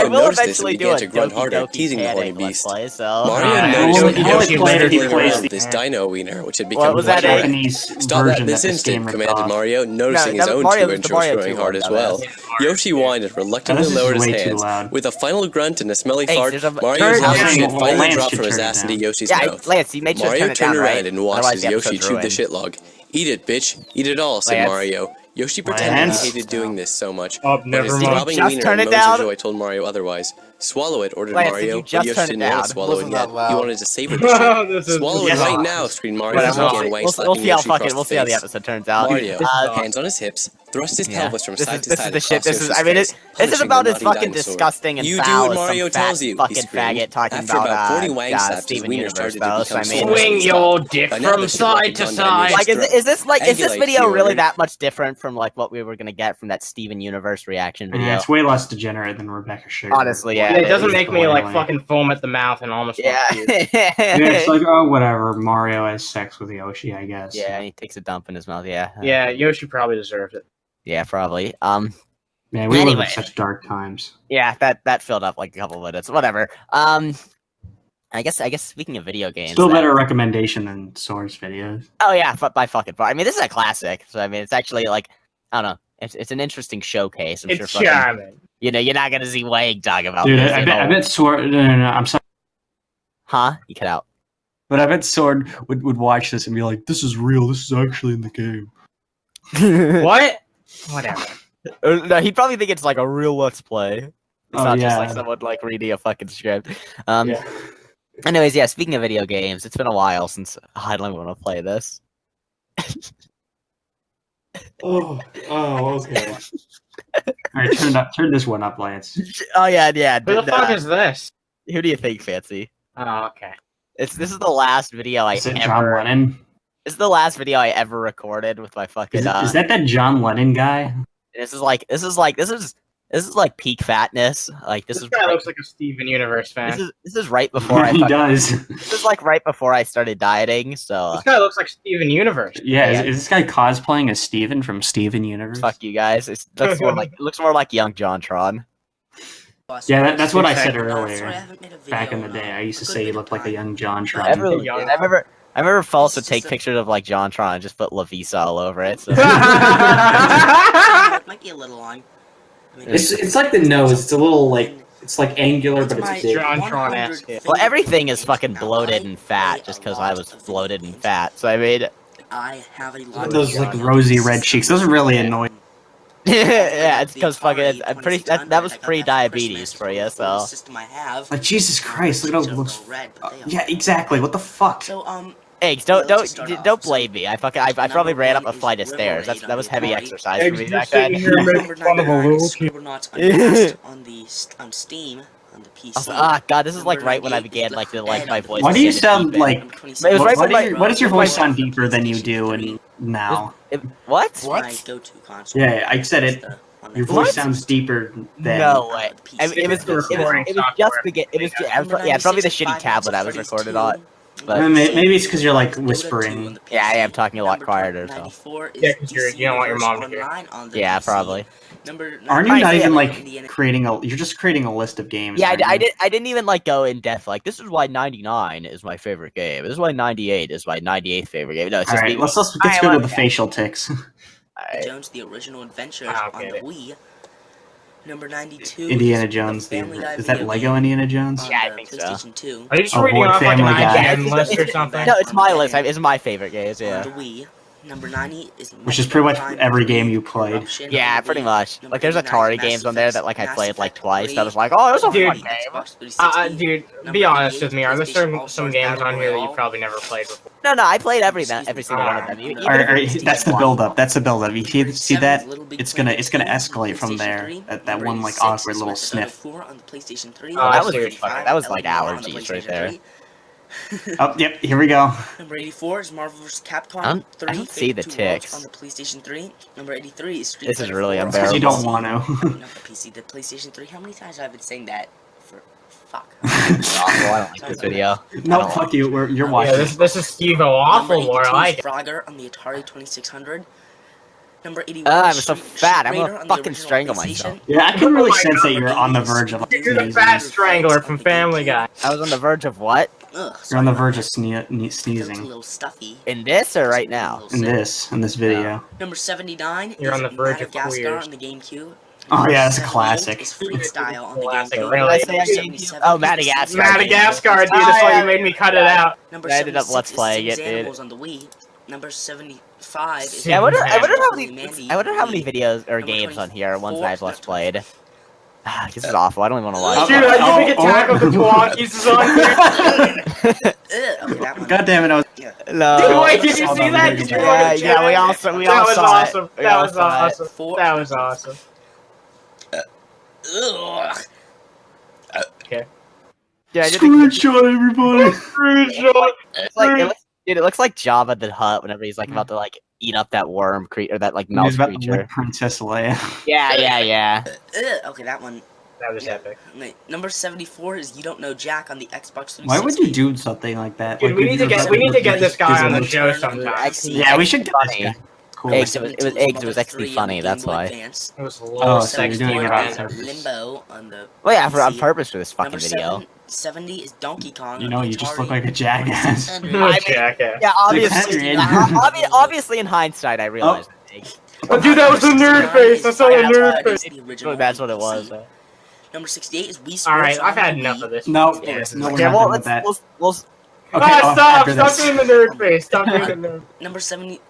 will noticed this and eventually do began a to grunt Doki harder, Doki teasing the horny Panic beast. Let's play, so... Mario Alright, noticed Yoshi- that Yoshi Yoshi was played it, he fiddling plays around it. with this dino wiener, which had What become was quite that, a- red. Japanese Stop that version this that this instant, game ripped commanded off. Mario, noticing his that- own Mario- 2-inch the Mario growing 2 hard one, as well. dumbass. Yoshi whined and Oh, reluctantly this is lowered his way too hands. loud. With a final grunt and a smelly Hey, fart, there's a- Mario's turn hot it down. shit Well, finally Lance dropped should from his turn it ass down. into Yoshi's Yeah, mouth. Lance, you made sure to Mario turn it down, turned right? around and watched Otherwise as the Yoshi episode's chewed the ruined. shit log. Eat it, bitch. Eat it all, said Lance? Mario. Yoshi pretended Lance? he hated doing this so much, Oh, but never his mind. throbbing Just wiener turn and it moans of down? joy told Mario otherwise. Swallow it, ordered Lance, did Mario, you but just Yoshi turn it didn't want down? to swallow it Wasn't yet. that loud? He wanted to savor the shit. This is Swallow it Yes. right now, screamed Mario Whatever. as he began wang We'll slapping see how Yoshi across we'll the see how the face. episode turns out. Mario, Uh, hands on his hips, thrust his pelvis from side to This side is the shit. across This is. Yoshi's I mean, face, this is punishing about the as naughty fucking dinosaur. disgusting and You do foul what as Mario some tells fat you, he fucking screamed. faggot talking After about about 40 wang slaps, his Steven wiener Universe started to though. become So I so mean, much Swing that he your stopped. dick By now, from the shit log side had to gone down side. Yoshi's like, is this Egulate, video he really ordered. that much different from like what we were gonna get from that Steven Universe reaction video? Yeah, it's way less degenerate than Rebecca Sugar. Honestly, yeah. Yeah, it doesn't make me like Spoiling. fucking foam at the mouth and almost Yeah. want to puke. Yeah, it's like, oh, whatever. Mario has sex with Yoshi, I guess. Yeah, he takes a dump in his mouth. Yeah. Yeah, Yoshi probably deserved it. Yeah, probably. Man, we live Anyway. in such dark times. Yeah, that filled up like a couple minutes. Whatever. I guess speaking of video games, Still that- better recommendation than Source videos. Oh yeah, by fucking far. I mean, this is a classic. So I mean, it's actually like I don't know. It's an interesting showcase. I'm It's sure. Fucking, charming. you know, you're not gonna see Wang talk about Dude, this. I you bet know. Sword. No, I'm sorry. Huh? You cut out. But I bet Sword would watch this and be like, this is real. This is actually in the game. What? Whatever. No, he'd probably think it's like a real Let's Play. It's Oh, not just yeah. like someone like reading a fucking script. Yeah. Anyways, yeah. Speaking of video games, it's been a while since I don't want to play this. Oh, okay. All right, turn this one up, Lance. Oh yeah. Who the fuck is this? Who do you think, Fancy? Oh, okay. This is the last video I Is it ever. John Lennon? This is the last video I ever recorded with my fucking. Is that John Lennon guy? This is like peak fatness. Like this This is guy right, looks like a Steven Universe fan. this is right before I he fucking- does. this is like right before I started dieting. So This guy looks like Steven Universe. Yeah, Yeah. Is this guy cosplaying as Steven from Steven Universe? fuck you guys. It looks more like young JonTron. Yeah, that's what I said Sorry, earlier. Back in the day, I used to say he looked like a young John I Tron. really young. did. I remember False would take pictures of like JonTron and just put La Visa all over it. So Might be a little long. I mean, It's like the nose. It's a little like it's like angular, but it's big. JonTron-esque. well, everything is fucking bloated and fat just because I was bloated and fat. So I mean, I have a lot Those of like rosy red cheeks. Those are really annoying. Yeah, it's because fucking. I'm pretty. That was pre-diabetes for you, so. System I have. Like Jesus Christ, look at how it looks. Yeah, exactly. What the fuck? So Eggs, don't blame me. I probably ran up a flight of stairs. That was heavy exercise for me back then. Number 99 is Scribblenauts Unmasked on Steam. On the PC. Ah, God, this is like right when I began like my voice. Why do you sound like? It was right when Why does your voice sound deeper than you do and now? What? My go-to console. Yeah, I said it. Your voice sounds deeper than. No way. I mean, it was just the it was yeah, probably the shitty tablet I was recorded on. But maybe it's because you're like whispering. Yeah, I am talking a lot quieter. So. Yeah, because you don't want your mom to hear. Yeah, probably. Aren't you not even like creating a? You're just creating a list of games. Yeah, I didn't even like go in depth. Like this is why 99 is my favorite game. This is why 98 is my 98th favorite game. No, it's just Alright, let's go to the facial ticks. Jones, the original adventures on the Wii. Number 92. Indiana Jones. Is that Lego Indiana Jones? Yeah, I think so. Are you just reading off like an IGN list or something? No, it's my list. It's my favorite games. Yeah. On the Wii. Number 90 is which is pretty much every game you played. Yeah, pretty much. Like, there's Atari games on there that like I played like twice. That was like, oh, it was a fun game. Dude, be honest with me. Are there some games on here that you probably never played before? No, I played every single one of them. That's the build-up. That's the build-up. You see that? It's gonna escalate from there. That one like awkward little sniff. Oh, that was pretty funny. That was like allergies right there. Oh, yep, here we go. Number 84 is Marvel vs. Capcom 3. I don't see the ticks. On the PlayStation 3. Number 83 is Street This is Fighter really 4. unbearable. You don't want to. Not the PC, the PlayStation 3. How many times have I been saying that? For fuck. I don't like this video. No, fuck you. You're watching. Yeah, this is Stevo awful more. I like it. Frogger on the Atari 2600. Number 81. I'm so fat. I'm gonna fucking strangle myself. Yeah, I can really sense that you're on the verge of. You're the fat strangler from Family Guy. I was on the verge of what? You're on the verge of sneezing. In this or right now? In this video. Number 79. You're on the verge of Madagascar queers. on the GameCube. Oh yeah, it's a classic. Is Freestyle on the Classic, GameCube. really. Did I say GameCube? Oh, Madagascar. Madagascar, dude. That's why you made me cut it out. Number I ended up 76 let's playing is it, Animals dude. on the Wii. Number 75 is Yeah, I wonder how many Mandy. videos or games on here are ones that I've let's played. This is awful. I don't even want to watch. Dude, I think Attack of the Twonkies is on here. Okay, that one. God damn it! I was. No. Wait, did you see that? Did you Yeah, we all saw it. That was awesome. That was awesome. Ugh. Okay. Yeah, I did Screenshot everybody. Screenshot. it looks like Jabba the Hutt whenever he's like about to like eat up that worm creature or that like mouse He's about to creature. lick Princess Leia. Yeah. Okay, that one. That was epic. Wait, number 74 is You Don't Know Jack on the Xbox 360. Why would you do something like that? Dude, Like, we need to get this guy on the show sometime. Yeah, we should get this guy. Cool. Eggs, it was actually funny, that's why. It was Oh, low so you're doing it on purpose. Limbo on the Well, yeah, on PC. purpose for this fucking Number video. 70 is Donkey Kong. You know, on you just Atari look like a jackass. 2600. Yeah, obviously. Adrian. Obviously, in hindsight, I realized. Oh, dude, that was the nerd face. I saw the nerd face. The original That's what it PC. was. Number 68 is Wii Sports. Alright, I've on had the enough Wii. of this. No, Yeah, no, we're Okay, not well, done with that. we'll Okay, Stop after this. being the nerd face. Stop being the nerd. Number 70.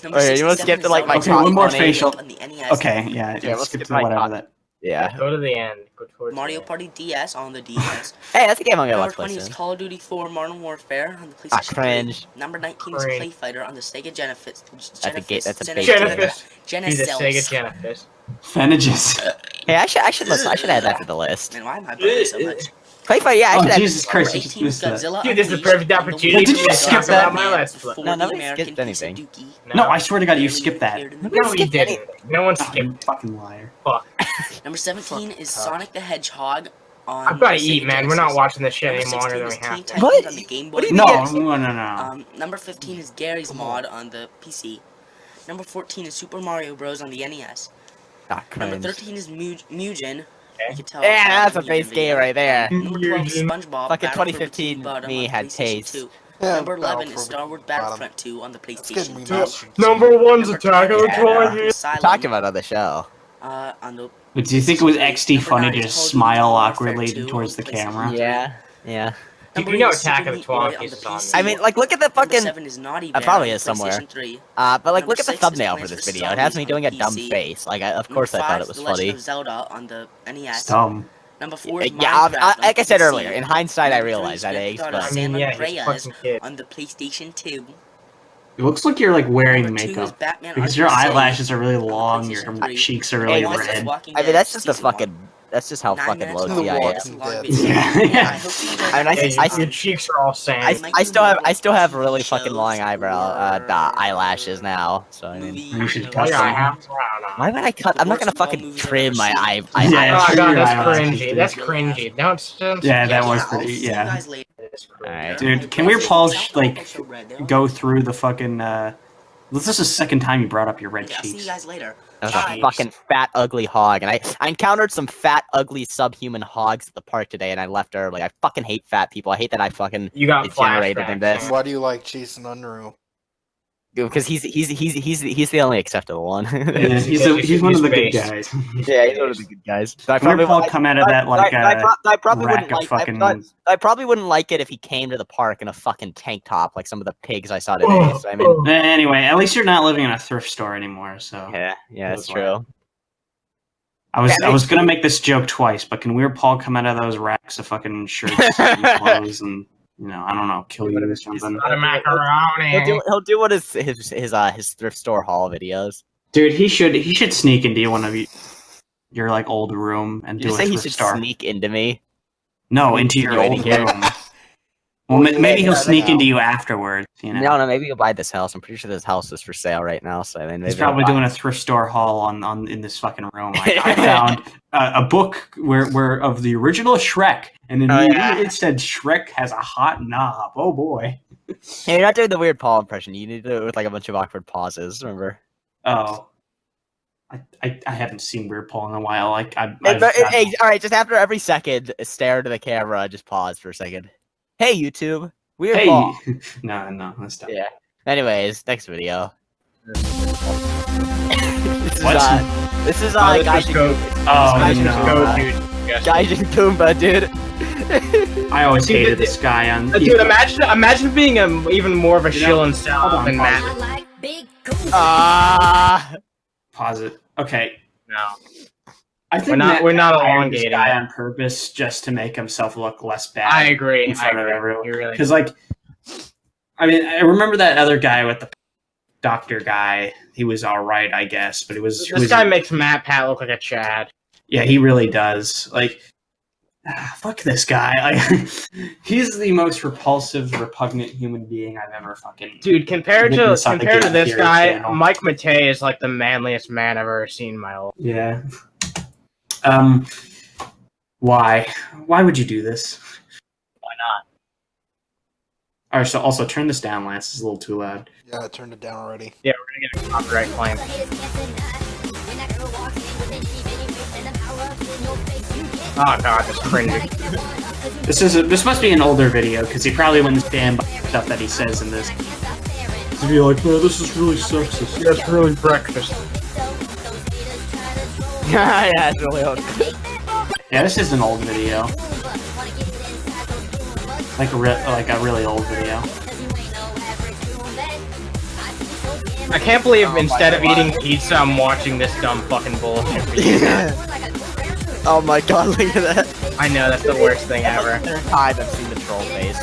Okay, you wanna skip to, like, my Okay, top one more 20? facial. On the NES. Okay, yeah, let's skip get to my whatever top- that. Yeah. Go to the end. Go towards Mario the end. Party DS on the DS. Hey, that's a game I'm gonna Number watch 20 play is soon. Call of Duty 4 Modern Warfare on the PlayStation 3. Cringe. Number 19 Cringe. is Play Fighter on the Sega Genesis. That's a bait Genesis. Genesis. Genesis. He's a Sega Genesis. Fenages. Hey, I should add that to the list. Man, why am I bugging so much? Play Fight, yeah, I Oh, should add Jesus Christ, Number you just 18 is missed that. Godzilla Dude, this is a Unleashed perfect on the opportunity Did you to skip talk that? about my last Before No, the nobody American skipped anything. Pisaduki. No, I swear to God, you skipped that. appeared in the No, he skipped didn't. No one You skipped. fucking liar. Fuck. Number 17 is Sonic the Hedgehog on I've got to the eat, Sega man. We're not Genesis. watching this shit Number any longer 16 than is we have Teen to. Titans What? on the Game Boy. What do you No. Number 15 is Gary's Mod on the PC. Number 14 is Super Mario Bros. On the NES. Number Cringe. 13 is Mugen. You can tell Yeah, that's a it's face Mugen game video. right there. Number 12 is SpongeBob. Fucking Battle for 2015 Bikini Bottom me on had PlayStation taste. 2. Yeah, Number 11 Battle is for Star Wars Bikini Battlefront 2 on the It's PlayStation getting 2. remastered. Number one's Number Attack of the 10 is Twonkies. Asylum, Talked about it on the show. on the But do you think it was XD Number funny 9 to is just Call of Duty smile Modern awkwardly Warfare 2 towards the on PlayStation camera? 2. Yeah. You know Attack of the 12 Pieces on I mean, like, look at the fucking. 7 is not It probably is somewhere. But like, look at the Number 6 is thumbnail for Plants this vs. video. It has me Zombies doing a on dumb PC. face. Like, of course, I thought it was The Legend funny. of Zelda on the NES. Dumb. Number 4 is Yeah, Minecraft like I said on earlier, PC. in hindsight, I Number 3 realized that Grand eggs, Theft Auto but I mean, San yeah, he's a Andreas fucking kid. on the PlayStation 2. It looks like you're like wearing Number 2 is makeup Batman because Arkham your City eyelashes are really on the long, PlayStation your 3. cheeks are really Hey, Monsters red. Walking I mean, Dead that's just the Season 1. fucking. That's just how 9 fucking minutes low The key I am. Walking Dead. Yeah, I yeah. hope you enjoyed I mean, this I- Your cheeks are all sand. I still have really fucking long eyelashes now. So I mean, You should Oh cut yeah, I them. have brown why would I cut? I'm not gonna fucking trim my eye. Yeah, Oh trim god, your that's eyelashes, cringy. dude. That's cringy. Don't. Yeah, that was I'll pretty. see you Yeah, guys later. Alright. dude. Can we Paul go through the fucking? This is the second time you brought up your red Yeah, I'll see you cheeks. guys later. That was a fucking fat, ugly hog, and I encountered some fat, ugly, subhuman hogs at the park today, and I left early. I fucking hate fat people. I hate that I fucking You got degenerated in flashbacks. this. Why do you like Jason Unruh? Because he's the only acceptable one. Yeah, he's one of the good guys. Yeah, he's one of the good guys. So I Can we Paul come out of that like I probably rack wouldn't of like. fucking? I probably wouldn't like it if he came to the park in a fucking tank top like some of the pigs I saw today. So I mean, Anyway, at least you're not living in a thrift store anymore. So yeah, that's That's true. I was gonna make this joke twice, but can Weird Paul come out of those racks of fucking shirts and clothes and I don't know, kill you or something? Not a macaroni. He'll do one of his thrift store haul videos. Dude, he should sneak into one of your like old room and Did you do a say he thrift should store. sneak into me? No, into your old Insinuating here. room. Well, maybe he'll Yeah, sneak now. into you afterwards. No, maybe he'll buy this house. I'm pretty sure this house is for sale right now. So I mean, maybe He's probably doing a thrift store haul on in this fucking room. I found a book where of the original Shrek, and it said Shrek has a hot knob. Oh boy! Hey, you're not doing the weird Paul impression. You need to do it with like a bunch of awkward pauses. Remember? Oh, I haven't seen Weird Paul in a while. Like all right, just after every second, stare into the camera. Just pause for a second. Hey, YouTube. Weird Hey, Paul. no, let's stop. Yeah. Anyways, next video. This is Gaijin Goomba. Gaijin Goomba, dude. I always hated this guy on. Dude, imagine being even more of a shill and sell than Matt. Pause it. Okay. No. I think we're not hired elongating this guy it. on purpose just to make himself look less bad. I agree. In front of You everyone. really Because like, I mean, I remember that other guy with the doctor guy. He was all right, I guess, but This guy makes Matt Pat look like a Chad. Yeah, he really does. Like, fuck this guy. Like, he's the most repulsive, repugnant human being I've ever fucking. Dude, compared to witnessed on the this Game Theory guy, channel. Mike Matei is like the manliest man I've ever seen in my life. Yeah. Why? Why would you do this? Why not? All right, so also turn this down, Lance. It's a little too loud. Yeah, I turned it down already. Yeah, we're gonna get a copyright claim. Oh god, that's cringy. This must be an older video because he probably wouldn't stand by stuff that he says in this. To be like, no, this is really sexist. That's really breakfast. Yeah, it's really old. Yeah, this is an old video. Like a really old video. I can't believe instead of eating pizza, I'm watching this dumb fucking bullshit for you. Oh my god, look at that. I know, that's the worst thing ever. I've seen the troll face.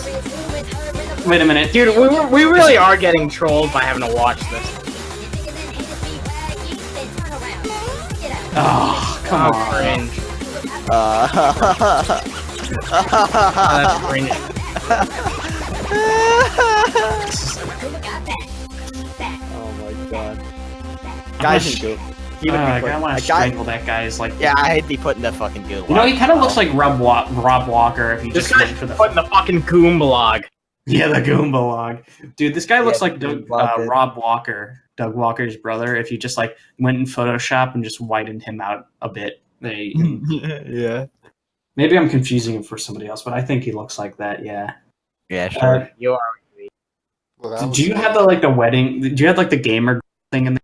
Wait a minute. Dude, we really are getting trolled by having to watch this. Oh, come on. Cringe. That's cringe. Oh my god. Gaijin Goomba. He would be I put- want to a guy- strangle that guy's like. Yeah, I'd be putting the fucking goo. You know, he kind of looks like Rob Walker if he This just guy's went for the putting the fucking Goomba log. Yeah, the Goomba log. Dude, this guy looks like dude, love it. Rob Walker, Doug Walker's brother. If you just like went in Photoshop and just whitened him out a bit, Yeah. maybe I'm confusing him for somebody else, but I think he looks like that. Yeah. Yeah, sure. You are. Well, that was Do you have the wedding? Do you have like the gamer thing in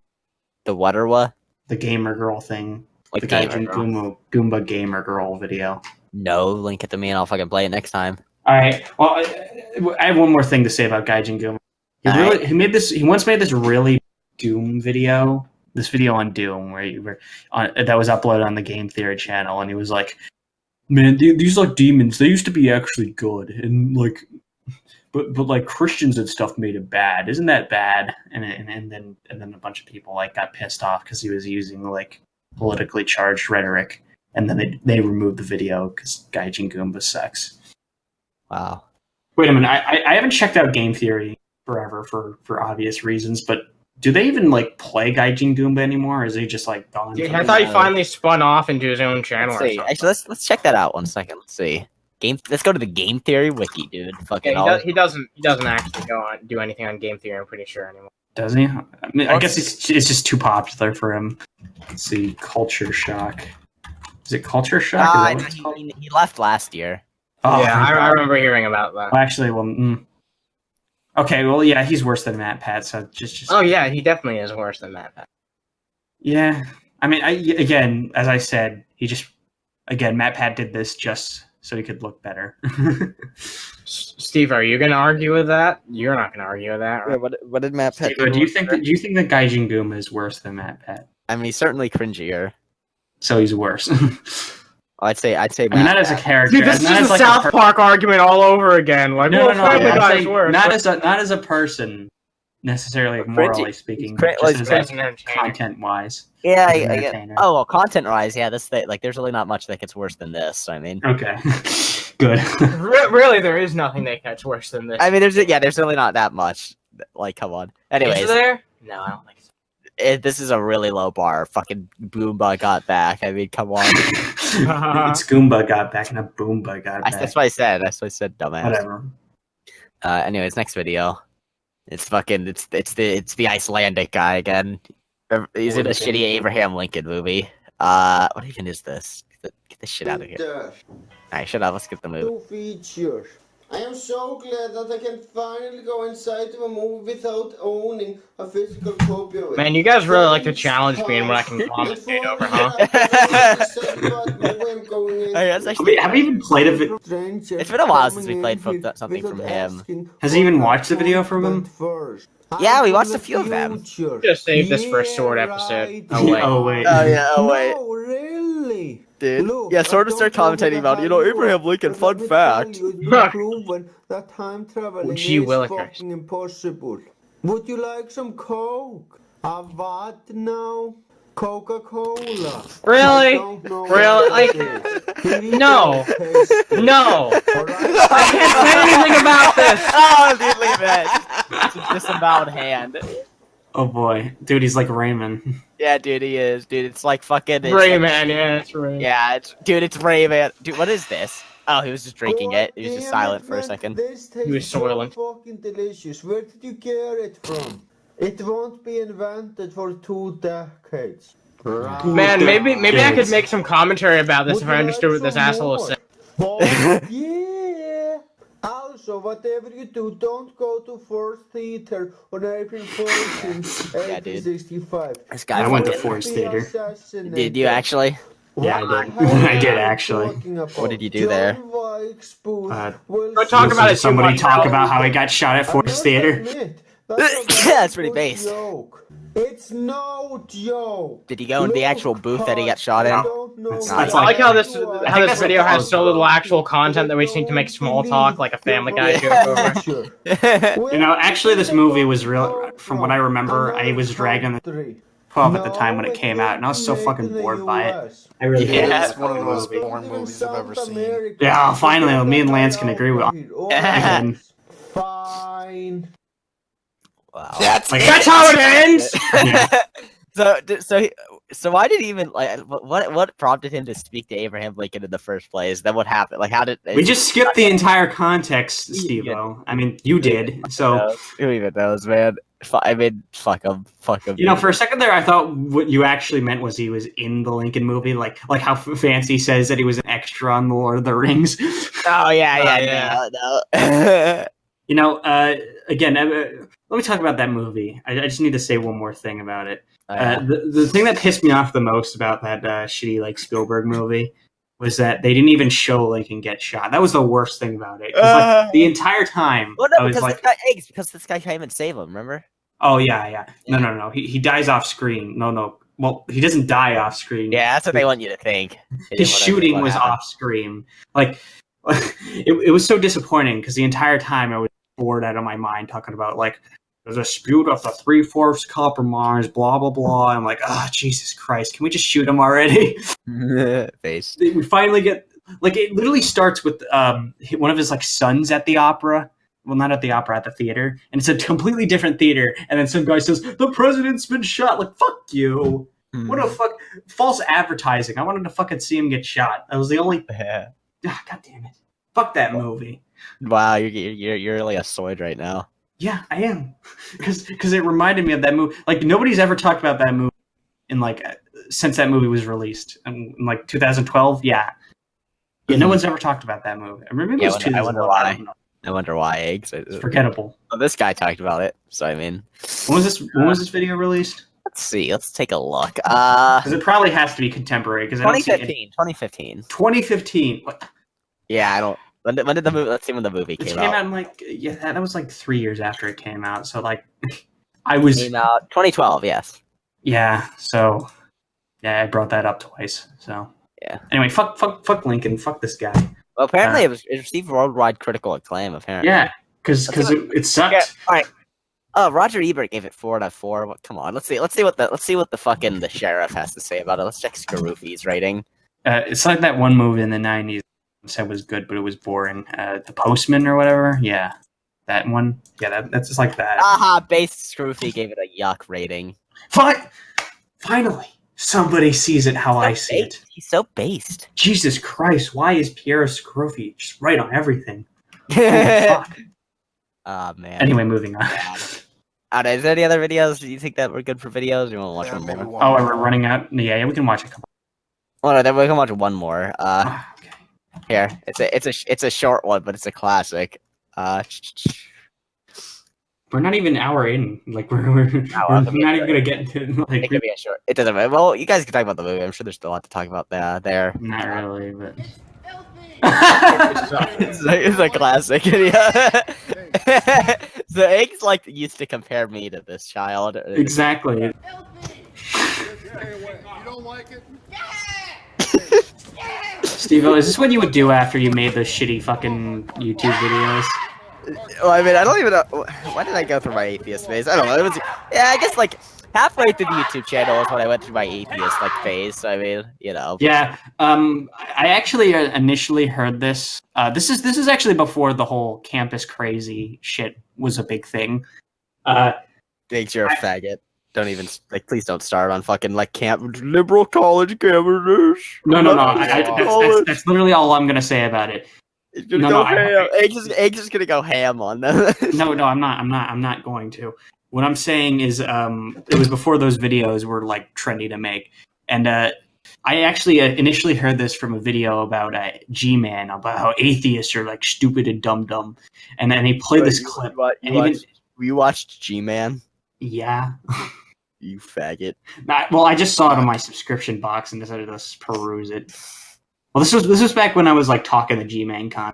The what or what? the gamer girl thing? Like The gamer Gaijin girl? Goomba gamer girl video. No, link it to me and I'll fucking play it next time. All right. Well, I have one more thing to say about Gaijin Goomba. He once made this really Doom video. This video on Doom that was uploaded on the Game Theory channel, and he was like, "Man, these like demons. They used to be actually good, and like, but like Christians and stuff made it bad. Isn't that bad?" And then a bunch of people like got pissed off because he was using like politically charged rhetoric, and then they removed the video because Gaijin Goomba sucks. Wow. Wait a minute. I haven't checked out Game Theory forever for obvious reasons, but do they even like play Gaijin Goomba anymore, or is he just like gone? Yeah, I thought he finally spun off into his own channel. Let's see. Actually, let's check that out 1 second. Let's see. Let's go to the Game Theory wiki, dude. Fucking he doesn't actually do anything on Game Theory. I'm pretty sure anymore. Doesn't he? I mean, I guess it's just too popular for him. Let's see. Culture Shock. Is it Culture Shock? He left last year. Oh, yeah, I remember hearing about that. Well, actually, okay, well, yeah, he's worse than Matt Pat, so just... Oh, yeah, he definitely is worse than Matt Pat. Yeah. I mean, again, as I said, Matt Pat did this just so he could look better. Steve, are you going to argue with that? You're not going to argue with that, right? Yeah, what did Matt Pat do? Do you think that Gaijin Goomba is worse than Matt Pat? I mean, he's certainly cringier. So he's worse. I'd say. I mean, not as a character. Dude, this is a South Park argument all over again. Like, no. Not as a person, necessarily morally speaking, just as content wise. Yeah, I get. Oh, well, content wise, yeah. There's really not much that gets worse than this. I mean, okay, good. Really, there is nothing that gets worse than this. I mean, there's really not that much. Like, come on. Anyways, is there? No, I don't think so. This is a really low bar. Fucking Boomba got back. I mean, come on. It's Goomba got back and a Boomba got back. That's what I said. Dumbass. Whatever. Anyways, next video. It's the Icelandic guy again. He's in a shitty Abraham Lincoln movie. What even is this? Get this shit out of here. Alright, shut up. Let's get the movie. I am so glad that I can finally go inside of a movie without owning a physical copy of it. Man, you guys really like to challenge me and what I can commentate over, huh? Have we even played a video? It's been a while since we played something from him. Has he even watched the video from him? Yeah, we watched a few of them. Just save this for a sword episode. Oh wait. Oh wait. Dude. Yeah, sort of start commentating about, Abraham Lincoln, fun fact. Gee willikers. Impossible. Would you like some Coke? A what now? Coca-Cola. Really? Really? Like, no. No. I can't say anything about this. Oh, dude, look at that. It's a disavowed hand. Oh boy. Dude, he's like Rayman. Yeah, dude, he is. Dude, it's like fucking... Rayman, yeah, it's Rayman. Yeah, it's Rayman. Dude, what is this? Oh, he was just drinking it. He was just silent for a second. He was soiling. Fucking delicious. Where did you get it from? It won't be invented for 2 decades. Man, maybe I could make some commentary about this if I understood what this asshole was saying. Yeah. Also, whatever you do, don't go to Force Theater on April 14th, 1865. This guy I went to Force Theater. Did you actually? Yeah, I did. I did actually. What did you do there? Talk about it. Somebody talk about how he got shot at Force Theater. That's pretty based. It's no joke. Did he go into the actual booth that he got shot in? I like how this video has so little actual content that we seem to make small talk like a Family Guy joke over. Actually, this movie was real. From what I remember, I was dragging the 12 at the time when it came out, and I was so fucking bored by it. I really hated it. It's one of the most boring movies I've ever seen. Yeah, finally, me and Lance can agree with it. Fine. Wow. That's how it ends. Yeah. So why did he even what prompted him to speak to Abraham Lincoln in the first place? Then what happened? Like, how did we just skipped the entire context, Stevo? I mean, you did. So who even knows, man? I mean, fuck him. For a second there, I thought what you actually meant was he was in the Lincoln movie, like how Fancy says that he was an extra on the Lord of the Rings. Oh yeah. No. Again, let me talk about that movie. I just need to say one more thing about it. The thing that pissed me off the most about that shitty Spielberg movie was that they didn't even show Lincoln get shot. That was the worst thing about it. 'Cause, like, the entire time, Well, no, I was because like, this guy came and saved him. Remember? "Oh yeah. No. He dies off screen. No. Well, he doesn't die off screen. Yeah, that's what they want you to think. His shooting was off screen. Like, it was so disappointing because the entire time I was bored out of my mind talking about like the dispute of the 3/4 compromise, blah blah blah. I'm like, oh Jesus Christ, can we just shoot him already? Face. We finally get like it. Literally starts with one of his like sons at the opera. Well, not at the opera, at the theater, and it's a completely different theater. And then some guy says the president's been shot. Like, fuck you. What a false advertising. I wanted to fucking see him get shot. That was the only. God damn it! Fuck that movie. Wow, you're really a Soid right now. Yeah, I am, because it reminded me of that movie. Like nobody's ever talked about that movie in like since that movie was released in like 2012. Yeah, no one's ever talked about that movie. I remember it was 2012. I wonder why eggs. It's forgettable. Well, this guy talked about it, so I mean, when was this video released? Let's see. Let's take a look. Because it probably has to be contemporary. Because 2015. 2015. What? Yeah, I don't. When did the movie? Let's see when the movie came out. It came out in like that was like 3 years after it came out. So like, I was came out 2012. Yes. Yeah. So yeah, I brought that up twice. So yeah. Anyway, fuck Lincoln. Fuck this guy. Well, apparently it received worldwide critical acclaim. Apparently. Yeah, because it sucked. Yeah, all right. Roger Ebert gave it 4 out of 4. Come on, let's see what the fucking the sheriff has to say about it. Let's check Scaroofi's rating. It's like that one movie in the 90s said was good, but it was boring. The Postman or whatever. Yeah, that one. Yeah, that's just like that. Based Scaroofi gave it a yuck rating. Finally, somebody sees it how I see it. He's so based. Jesus Christ, why is Piero Scaroofi just right on everything? Holy fuck. Man. Anyway, moving on. Is there any other videos? Do you think that we're good for videos? You want to watch one more? Oh, we're running out. Yeah, we can watch a couple. Oh no, then we can watch one more. Okay. Here, it's a short one, but it's a classic. We're not even an hour in. Like we're not even gonna get into. Like, it could be a short. It doesn't matter. Well, you guys can talk about the movie. I'm sure there's still a lot to talk about there. Not really, but. It's a classic. Yeah. The eggs used to compare me to this child. Exactly. You don't like it? Stevo, is this what you would do after you made those shitty fucking YouTube videos? Well, I mean, I don't even know. Why did I go through my atheist phase? I don't know. I guess halfway through the YouTube channel is when I went through my atheist phase. So I mean, Yeah. I actually initially heard this. This is actually before the whole campus crazy shit was a big thing. Thinks you're a faggot. Don't even please don't start on fucking camp liberal college campuses. No. That's literally all I'm gonna say about it. He's gonna go ham. Eggs is gonna go ham on them. No, I'm not going to. What I'm saying is, it was before those videos were trendy to make, and I actually initially heard this from a video about G-Man, about how atheists are stupid and dumb, and then he played this clip. You watched G-Man? Yeah. You faggot. Well, I just saw it on my subscription box and decided to peruse it. Well, this was back when I was talking to G-Man con.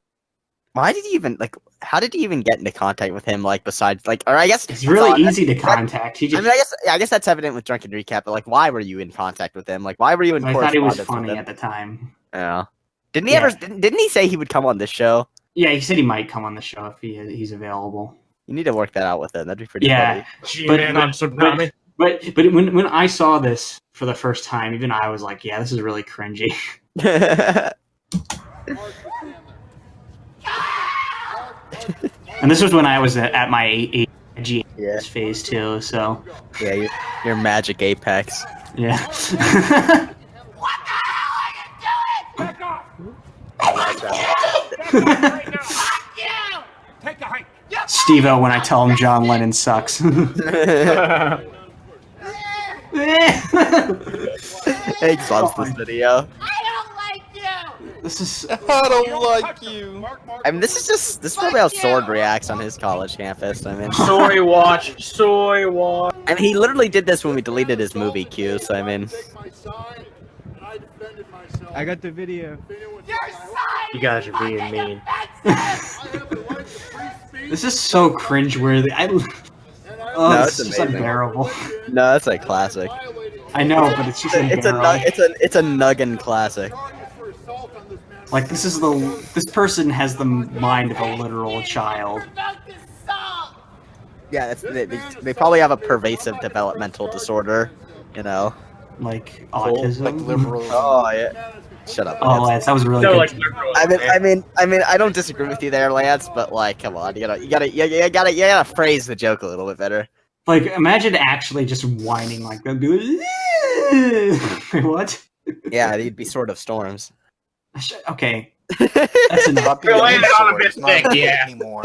Why did he even how did he even get into contact with him? Besides or I guess it's really easy to contact. He just, I guess that's evident with Drunken Recap. But why were you in contact with him? Why were you in? I thought he was funny at the time. Yeah. Didn't he ever? Didn't he say he would come on this show? Yeah, he said he might come on the show if he's available. You need to work that out with him. That'd be pretty. Yeah. Funny. G-Man on Subnami. But when I saw this for the first time, even I was like, yeah, this is really cringy. And this was when I was at my AG phase too, so... Yeah, your magic apex. Yeah. What the hell are you doing? Back off! Fuck you! Take a hike. Stevo when I tell him John Lennon sucks. Eggs loves this video. I don't like you! I don't like you. I mean, this is probably how Sword reacts on his college campus. I mean, Soy watch. I mean, he literally did this when we deleted his movie queue. So I mean, I got the video. You guys are being mean. This is so cringeworthy. No, this is just unbearable. No, that's a classic. I know, but it's just unbearable. It's a nuggin classic. Like this person has the mind of a literal child. Yeah, they probably have a pervasive developmental disorder, you know, like autism, like liberal. Oh yeah. Shut up. Oh, Lance, that was really good. Like, I mean, I don't disagree with you there, Lance, but like, come on, you gotta phrase the joke a little bit better. Like, imagine actually just whining like that. Wait, what? Yeah, they'd be sort of storms. Okay, that's enough. Landed on a bit thick, yeah. Anymore.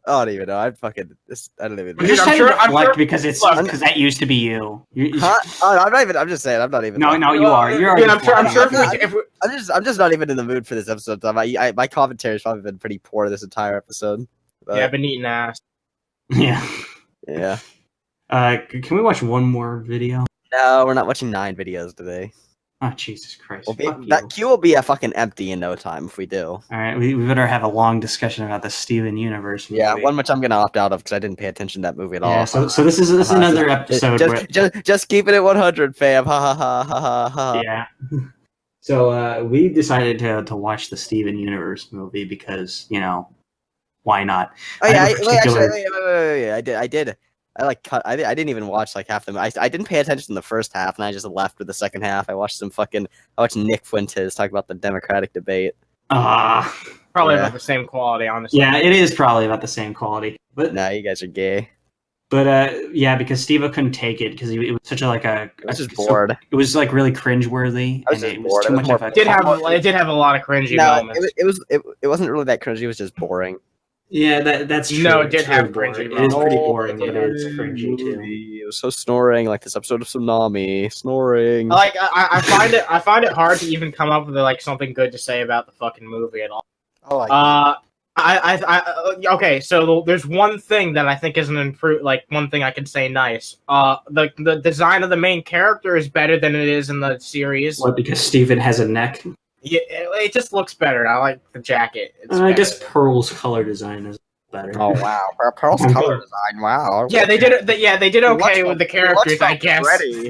I don't even know. I don't even know. I'm just trying to reflect because that used to be you. Huh? Oh, I'm not even. I'm just saying. I'm not even. No, you are. You're. Dude, I'm sure. I'm just not even in the mood for this episode. My commentary has probably been pretty poor this entire episode. But... Yeah, I've been eating ass. Yeah. Yeah. Can we watch one more video? No, we're not watching 9 videos today. Oh, Jesus Christ. That queue will be a fucking empty in no time if we do. Alright, we better have a long discussion about the Steven Universe movie. Yeah, one which I'm going to opt out of because I didn't pay attention to that movie at all. Yeah, so this is another episode. Just keeping it 100, fam. Ha ha ha ha ha. Yeah. So we decided to watch the Steven Universe movie because, you know, why not? Oh, yeah, wait, I did. I didn't even watch like half of them. I didn't pay attention to the first half, and I just left with the second half. I watched Nick Fuentes talk about the Democratic debate. Probably about the same quality, honestly. Yeah, it is probably about the same quality. But nah, you guys are gay. But yeah, because Stevo couldn't take it because it was such I was just bored. It was like really cringeworthy. I was just bored. It did have a lot of cringy moments. It wasn't really that cringy. It was just boring. Yeah, that's true. No, it did have cringy. It is pretty boring, but it's cringy too. It was so snoring, like this episode of Subnami. Snoring. Like I find it hard to even come up with like something good to say about the fucking movie at all. Okay, so there's one thing that I think is an improve. Like one thing I can say nice. The design of the main character is better than it is in the series. What? Because Steven has a neck. Yeah, it just looks better. I like the jacket. I guess Pearl's color design is better. Oh wow, Pearl's color design. Wow. Yeah, they did. They did okay with the characters, I guess.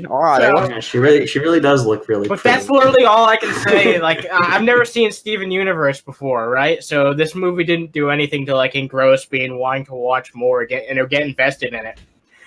All right. Yeah, she really does look really. But pretty. that's literally all I can say. Like, I've never seen Steven Universe before, right? So this movie didn't do anything to like engross me and wanting to watch more get invested in it.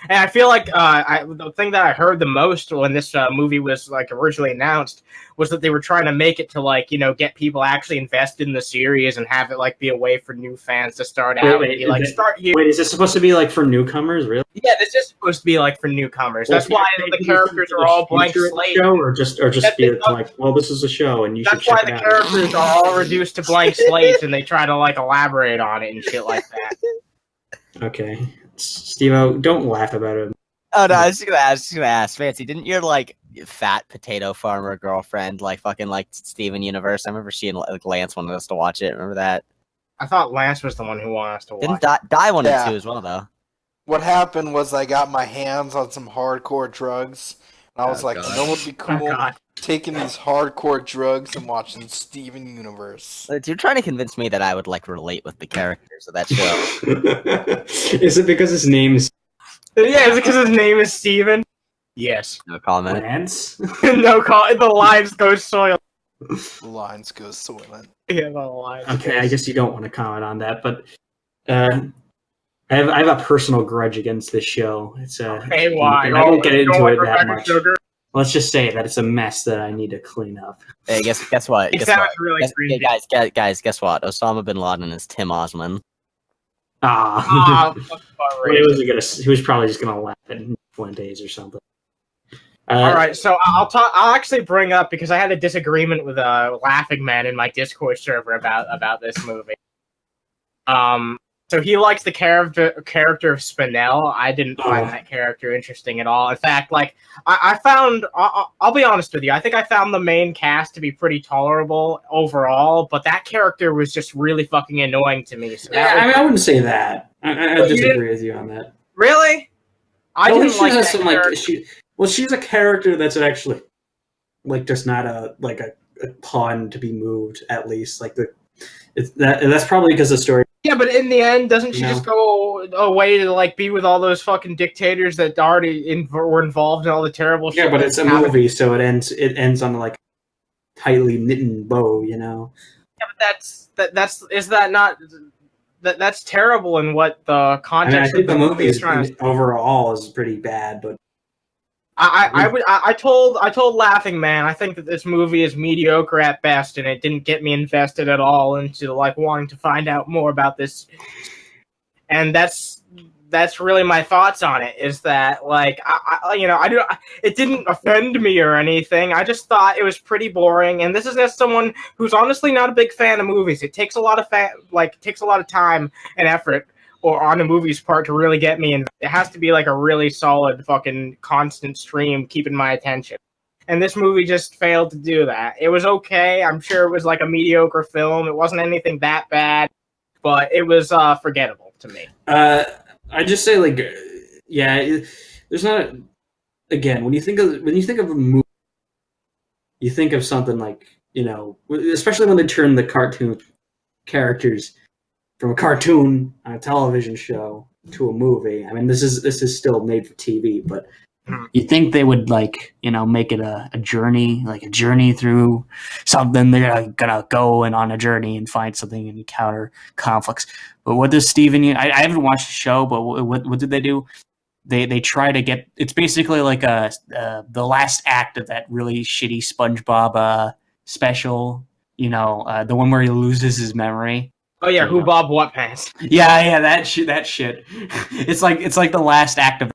And I feel like the thing that I heard the most when this movie was like originally announced was that they were trying to make it to like, you know, get people actually invested in the series and have it like be a way for new fans to start out and be like, start here. Wait, is this supposed to be like for newcomers, really? Yeah, this is supposed to be like for newcomers. That's why the characters are all blank slate. Or just be like, well, this is a show and you should check it out. That's why the characters are all reduced to blank slates and they try to like elaborate on it and shit like that. Okay. Stevo, don't laugh about it. Oh no, I was just gonna ask, Fancy, didn't your like fat potato farmer girlfriend like fucking like Steven Universe? I remember she and like Lance wanted us to watch it. Remember that? I thought Lance was the one who wanted us to watch. Didn't Die wanted to as well though. What happened was I got my hands on some hardcore drugs. And I was like, you know what would be cool? Taking these hardcore drugs and watching Steven Universe. You're trying to convince me that I would like relate with the characters of that show. Is it because his name is? Yeah, is it because his name is Steven? Yes. No comment. Lance? No comment. The lines go soil. The lines go soiling. Yeah, the lines. Okay, I guess you don't want to comment on that, but I have a personal grudge against this show. It's hey, why? I won't get into it that much. Sugar? Let's just say that it's a mess that I need to clean up. Hey, guess what? Really guys, guess what? Osama bin Laden is Tim Osman. He was probably just gonna laugh at Fuentes or something. All right, so I'll actually bring up because I had a disagreement with Laughing Man in my Discord server about this movie. So he likes the character of Spinell. I didn't find that character interesting at all. In fact, like I found, I'll be honest with you, I think I found the main cast to be pretty tolerable overall, but that character was just really fucking annoying to me. So I wouldn't say that. I disagree with you on that. Really? I didn't like that character. She's a character that's actually like just not a pawn to be moved. At least that's probably because the story. Yeah, but in the end, doesn't she just go away to like be with all those fucking dictators that already were involved in all the terrible shit? Yeah, but it's a movie, so it ends on like tightly knitted bow, you know. Yeah, but that's terrible in what the context. I think of the movie is trying overall is pretty bad, but I told Laughing Man I think that this movie is mediocre at best, and it didn't get me invested at all into like wanting to find out more about this. And that's really my thoughts on it. Is that like it didn't offend me or anything. I just thought it was pretty boring. And this is as someone who's honestly not a big fan of movies. It takes a lot of time and effort or on a movie's part to really get me in. It has to be like a really solid fucking constant stream keeping my attention. And this movie just failed to do that. It was okay. I'm sure it was like a mediocre film. It wasn't anything that bad, but it was forgettable to me. I just say there's not again when you think of a movie, you think of something like, especially when they turn the cartoon characters from a cartoon on a television show to a movie. I mean, this is still made for TV, but you think they would make it a journey, like a journey through something. They're gonna go on a journey and find something and encounter conflicts. But what does Steven? I haven't watched the show, but what did they do? They try to get. It's basically like the last act of that really shitty SpongeBob special. The one where he loses his memory. Oh yeah, Who Bob What Pants. Yeah, that shit. It's like the last act of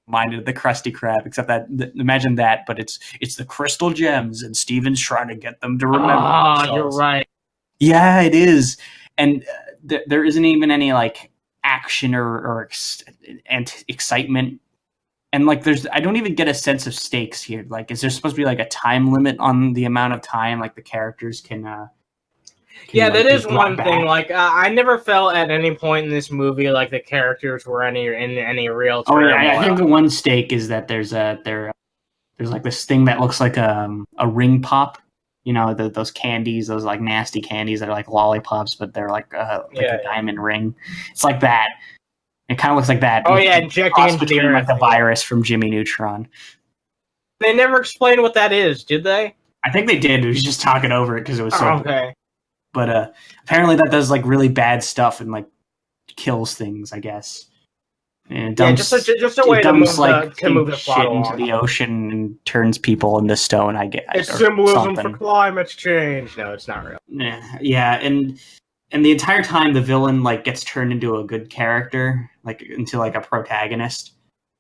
minded the Krusty Krab, except that imagine that, but it's the crystal gems, and Steven's trying to get them to remember. Oh, you're right. Yeah, it is, and there isn't even any like action or excitement, and like I don't even get a sense of stakes here. Like, is there supposed to be like a time limit on the amount of time like the characters can? Yeah, that is one thing. Like, I never felt at any point in this movie like the characters were in any real. Oh, I think the one stake is that there's like this thing that looks like a ring pop. Those candies, those like nasty candies that are like lollipops, but they're like a diamond ring. It's like that. It kind of looks like that. Oh yeah, injecting into the earth, like the virus from Jimmy Neutron. They never explained what that is, did they? I think they did. It was just talking over it because it was so. Okay. But apparently that does like really bad stuff and like kills things, I guess. And dumps, just a way to move the plot into the ocean and turns people into stone. It's symbolism for climate change. No, it's not real. Yeah, and the entire time the villain like gets turned into a good character, like into like a protagonist.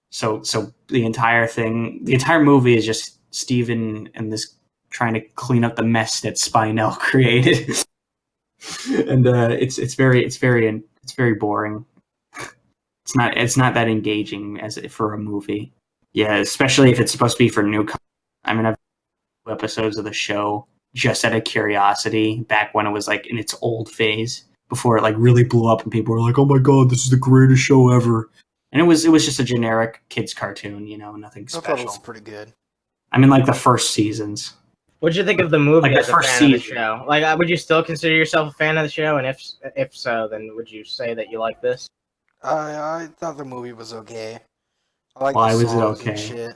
So the entire movie is just Steven and this trying to clean up the mess that Spinel created. And it's very boring. It's not that engaging for a movie. Yeah, especially if it's supposed to be for new. I mean, I've seen episodes of the show just out of curiosity back when it was like in its old phase before it like really blew up and people were like, "Oh my god, this is the greatest show ever!" And it was just a generic kids cartoon, nothing special. I thought it was pretty good. I mean, like the first seasons. What'd you think of the movie like as a fan of the show? Like, would you still consider yourself a fan of the show? And if so, then would you say that you like this? I thought the movie was okay. Why was it okay?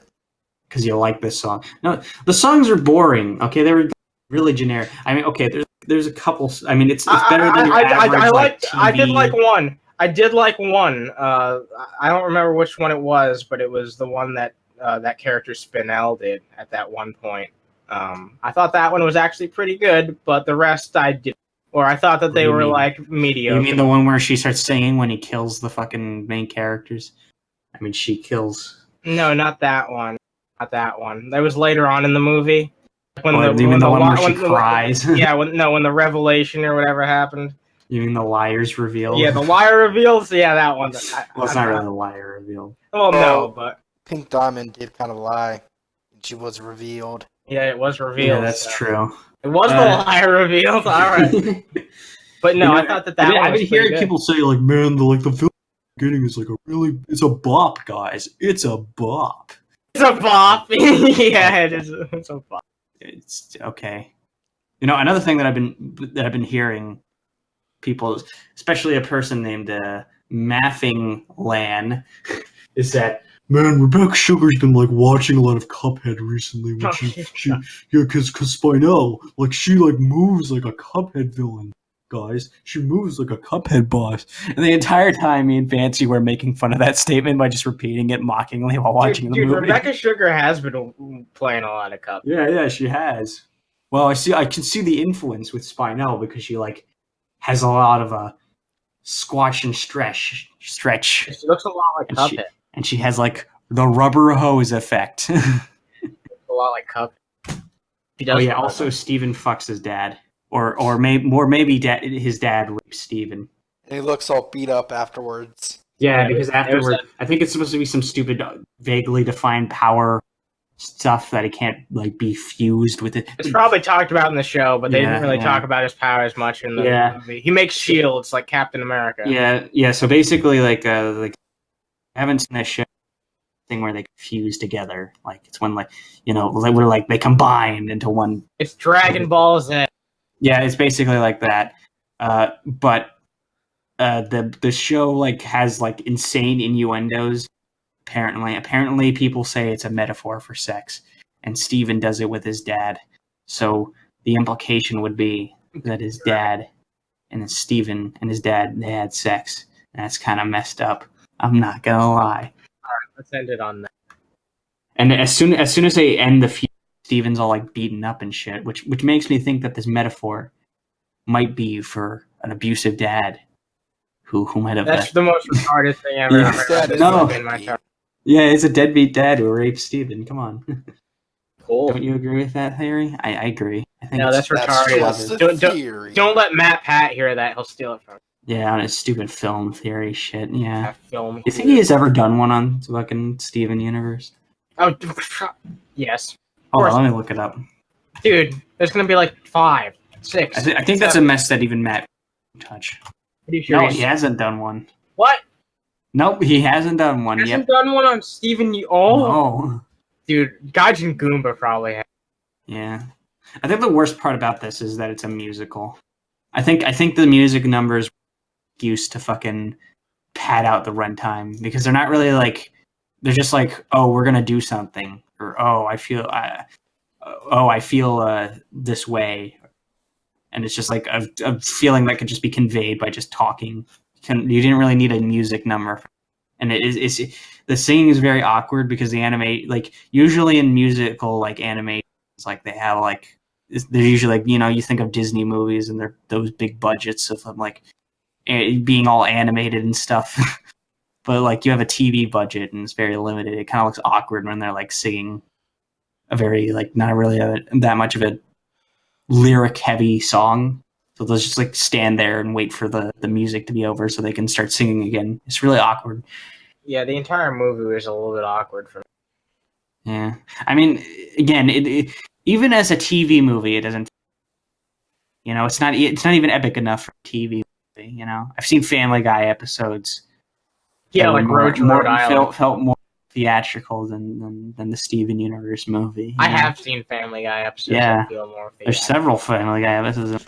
Because you like this song. No, the songs are boring. Okay, they were really generic. I mean, okay, there's a couple. I mean, it's better than your average. I did like one. I don't remember which one it was, but it was the one that that character Spinel did at that one point. I thought that one was actually pretty good, but the rest I didn't. Or I thought that they were like mediocre. You mean the one where she starts singing when he kills the fucking main characters? I mean, she kills. No, not that one. Not that one. That was later on in the movie. You mean the one where she cries? Yeah, when the revelation or whatever happened. You mean the liar's reveal? Yeah, the liar reveals. Yeah, that one. Well, it's not really the liar reveal. Well, no, but Pink Diamond did kind of lie. She was revealed. Yeah, it was revealed. Yeah, that's true. It was the liar revealed. All right. But no, I thought that one was I've been hearing good. people say like, man, the film beginning is like it's a bop, guys. It's a bop. It's a bop. Yeah, it is. It's a bop. it's okay. You know, another thing that I've been hearing people, especially a person named Maffing Lan, is that, man, Rebecca Sugar's been like watching a lot of Cuphead recently. When because Spinel, like she like moves like a Cuphead villain. Guys, she moves like a Cuphead boss. And the entire time, me and Fancy were making fun of that statement by just repeating it mockingly while watching the movie. Rebecca Sugar has been playing a lot of Cuphead. Yeah, she has. Well, I can see the influence with Spinel because she like has a lot of squash and stretch. She looks a lot like Cuphead. And she has like the rubber hose effect. A lot like Cuphead. Oh yeah, also Steven fucks his dad. Or maybe his dad rapes Steven. And he looks all beat up afterwards. Yeah, because afterwards, I think it's supposed to be some stupid, vaguely defined power stuff that he can't like be fused with it. It's probably talked about in the show, but they didn't really talk about his power as much in the movie. He makes shields like Captain America. Yeah. So basically, like I haven't seen that show thing where they fuse together. Like it's when where like they combine into one. It's Dragon Ball Z. Yeah, it's basically like that. But the show like has like insane innuendos. Apparently, people say it's a metaphor for sex, and Steven does it with his dad. So the implication would be that his dad and Steven and his dad, they had sex. And that's kind of messed up. I'm not gonna lie. All right, let's end it on that. And as soon as they end the feud, Steven's all like beaten up and shit, which makes me think that this metaphor might be for an abusive dad who might have. That's the most retarded thing ever. Yeah, it's a deadbeat dad who raped Steven. Come on. Cool. Don't you agree with that theory? I agree. I think that's retarded. Don't let Matt Pat hear that. He'll steal it from you. Yeah, on his stupid film theory shit. Yeah. Film. You think he has ever done one on fucking Steven Universe? Oh, yes. Oh, let me look it up. Dude, there's gonna be like 5, 6. I think that's a mess that even Matt touch. No, he hasn't done one. What? Nope, he hasn't done one yet. He hasn't done one on Steven. No. Dude, Gaijin Goomba probably has. Yeah. I think the worst part about this is that it's a musical. I think the music numbers used to fucking pad out the runtime because they're not really like, they're just like, oh, we're gonna do something, or oh, I feel this way, and it's just like a feeling that could just be conveyed by just talking. You didn't really need a music number, and the singing is very awkward because the anime, like usually in musical like animations, like they have like they're usually like, you think of Disney movies and they're those big budgets of them like being all animated and stuff. But like you have a TV budget and it's very limited. It kind of looks awkward when they're like singing a very like not really that much of a lyric heavy song. So they'll just like stand there and wait for the music to be over so they can start singing again. It's really awkward. Yeah, the entire movie was a little bit awkward for me. Yeah, I mean, again, it even as a TV movie, it doesn't. It's not even epic enough for a TV movie. I've seen Family Guy episodes. Yeah, like Rhode Island. Felt more theatrical than the Steven Universe movie. I have seen Family Guy episodes that feel more theatrical. There's several Family Guy episodes that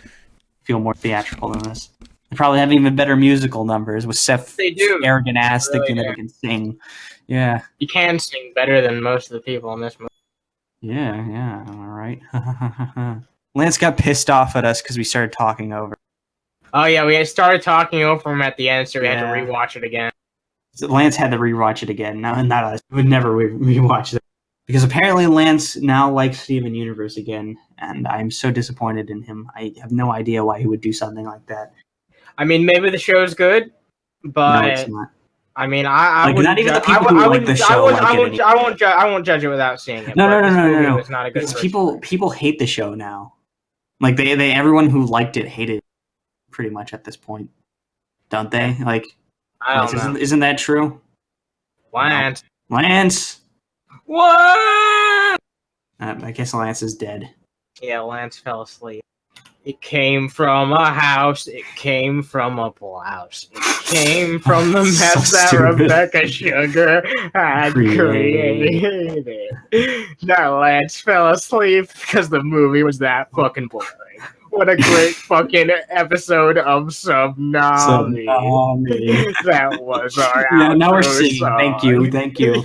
feel more theatrical than this. They probably have even better musical numbers with Seth arrogant ass thinking that he can sing. Yeah. You can sing better than most of the people in this movie. Yeah, all right. Lance got pissed off at us because we started talking over. Oh yeah, we started talking over him at the end, so we had to rewatch it again. So Lance had to rewatch it again. No, not us. We would never rewatch it. Because apparently Lance now likes Steven Universe again, and I'm so disappointed in him. I have no idea why he would do something like that. I mean, maybe the show's good, but no, it's not. I mean, I wouldn't. Not even the people who like the show. I won't judge it without seeing it. No. It's not a good people hate the show now. Like they everyone who liked it hated it pretty much at this point, don't they? Like, isn't that true? Lance. What? I guess Lance is dead. Yeah, Lance fell asleep. It came from a house. It came from a blouse. It came from the mess that stupid. Rebecca Sugar had created. Now Lance fell asleep because the movie was that fucking boring. What a great fucking episode of Subnami. That was our outro now we're singing. song. Thank you.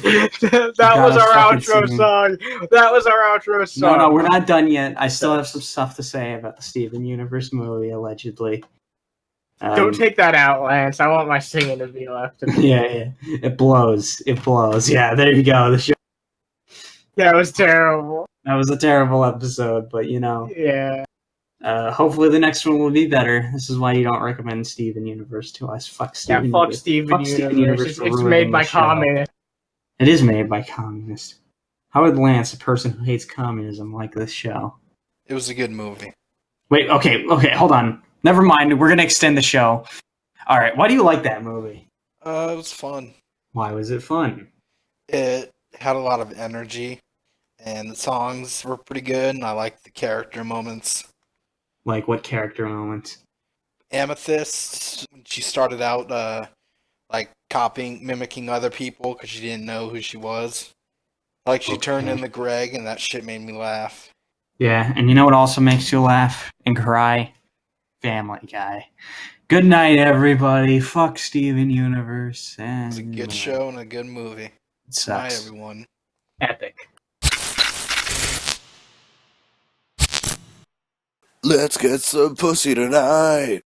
That was our outro song. That was our outro song. No, we're not done yet. I still have some stuff to say about the Steven Universe movie, allegedly. Don't take that out, Lance. I want my singing to be left. Yeah. It blows. Yeah, there you go. The show. That was terrible. That was a terrible episode, but Yeah. Hopefully the next one will be better. This is why you don't recommend Steven Universe to us. Fuck Steven Fuck Universe. Steven Universe. for It's ruining made by the show. communists. It is made by communists. How would Lance, a person who hates communism, like this show? It was a good movie. Wait, okay, hold on. Never mind, we're gonna extend the show. Alright, why do you like that movie? It was fun. Why was it fun? It had a lot of energy, and the songs were pretty good, and I liked the character moments. Like, what character moments? Amethyst, when she started out, mimicking other people because she didn't know who she was. Like, she turned into Greg, and that shit made me laugh. Yeah, and you know what also makes you laugh and cry? Family Guy. Good night, everybody. Fuck Steven Universe. It was a good show and a good movie. It sucks. Bye, everyone. Epic. Let's get some pussy tonight.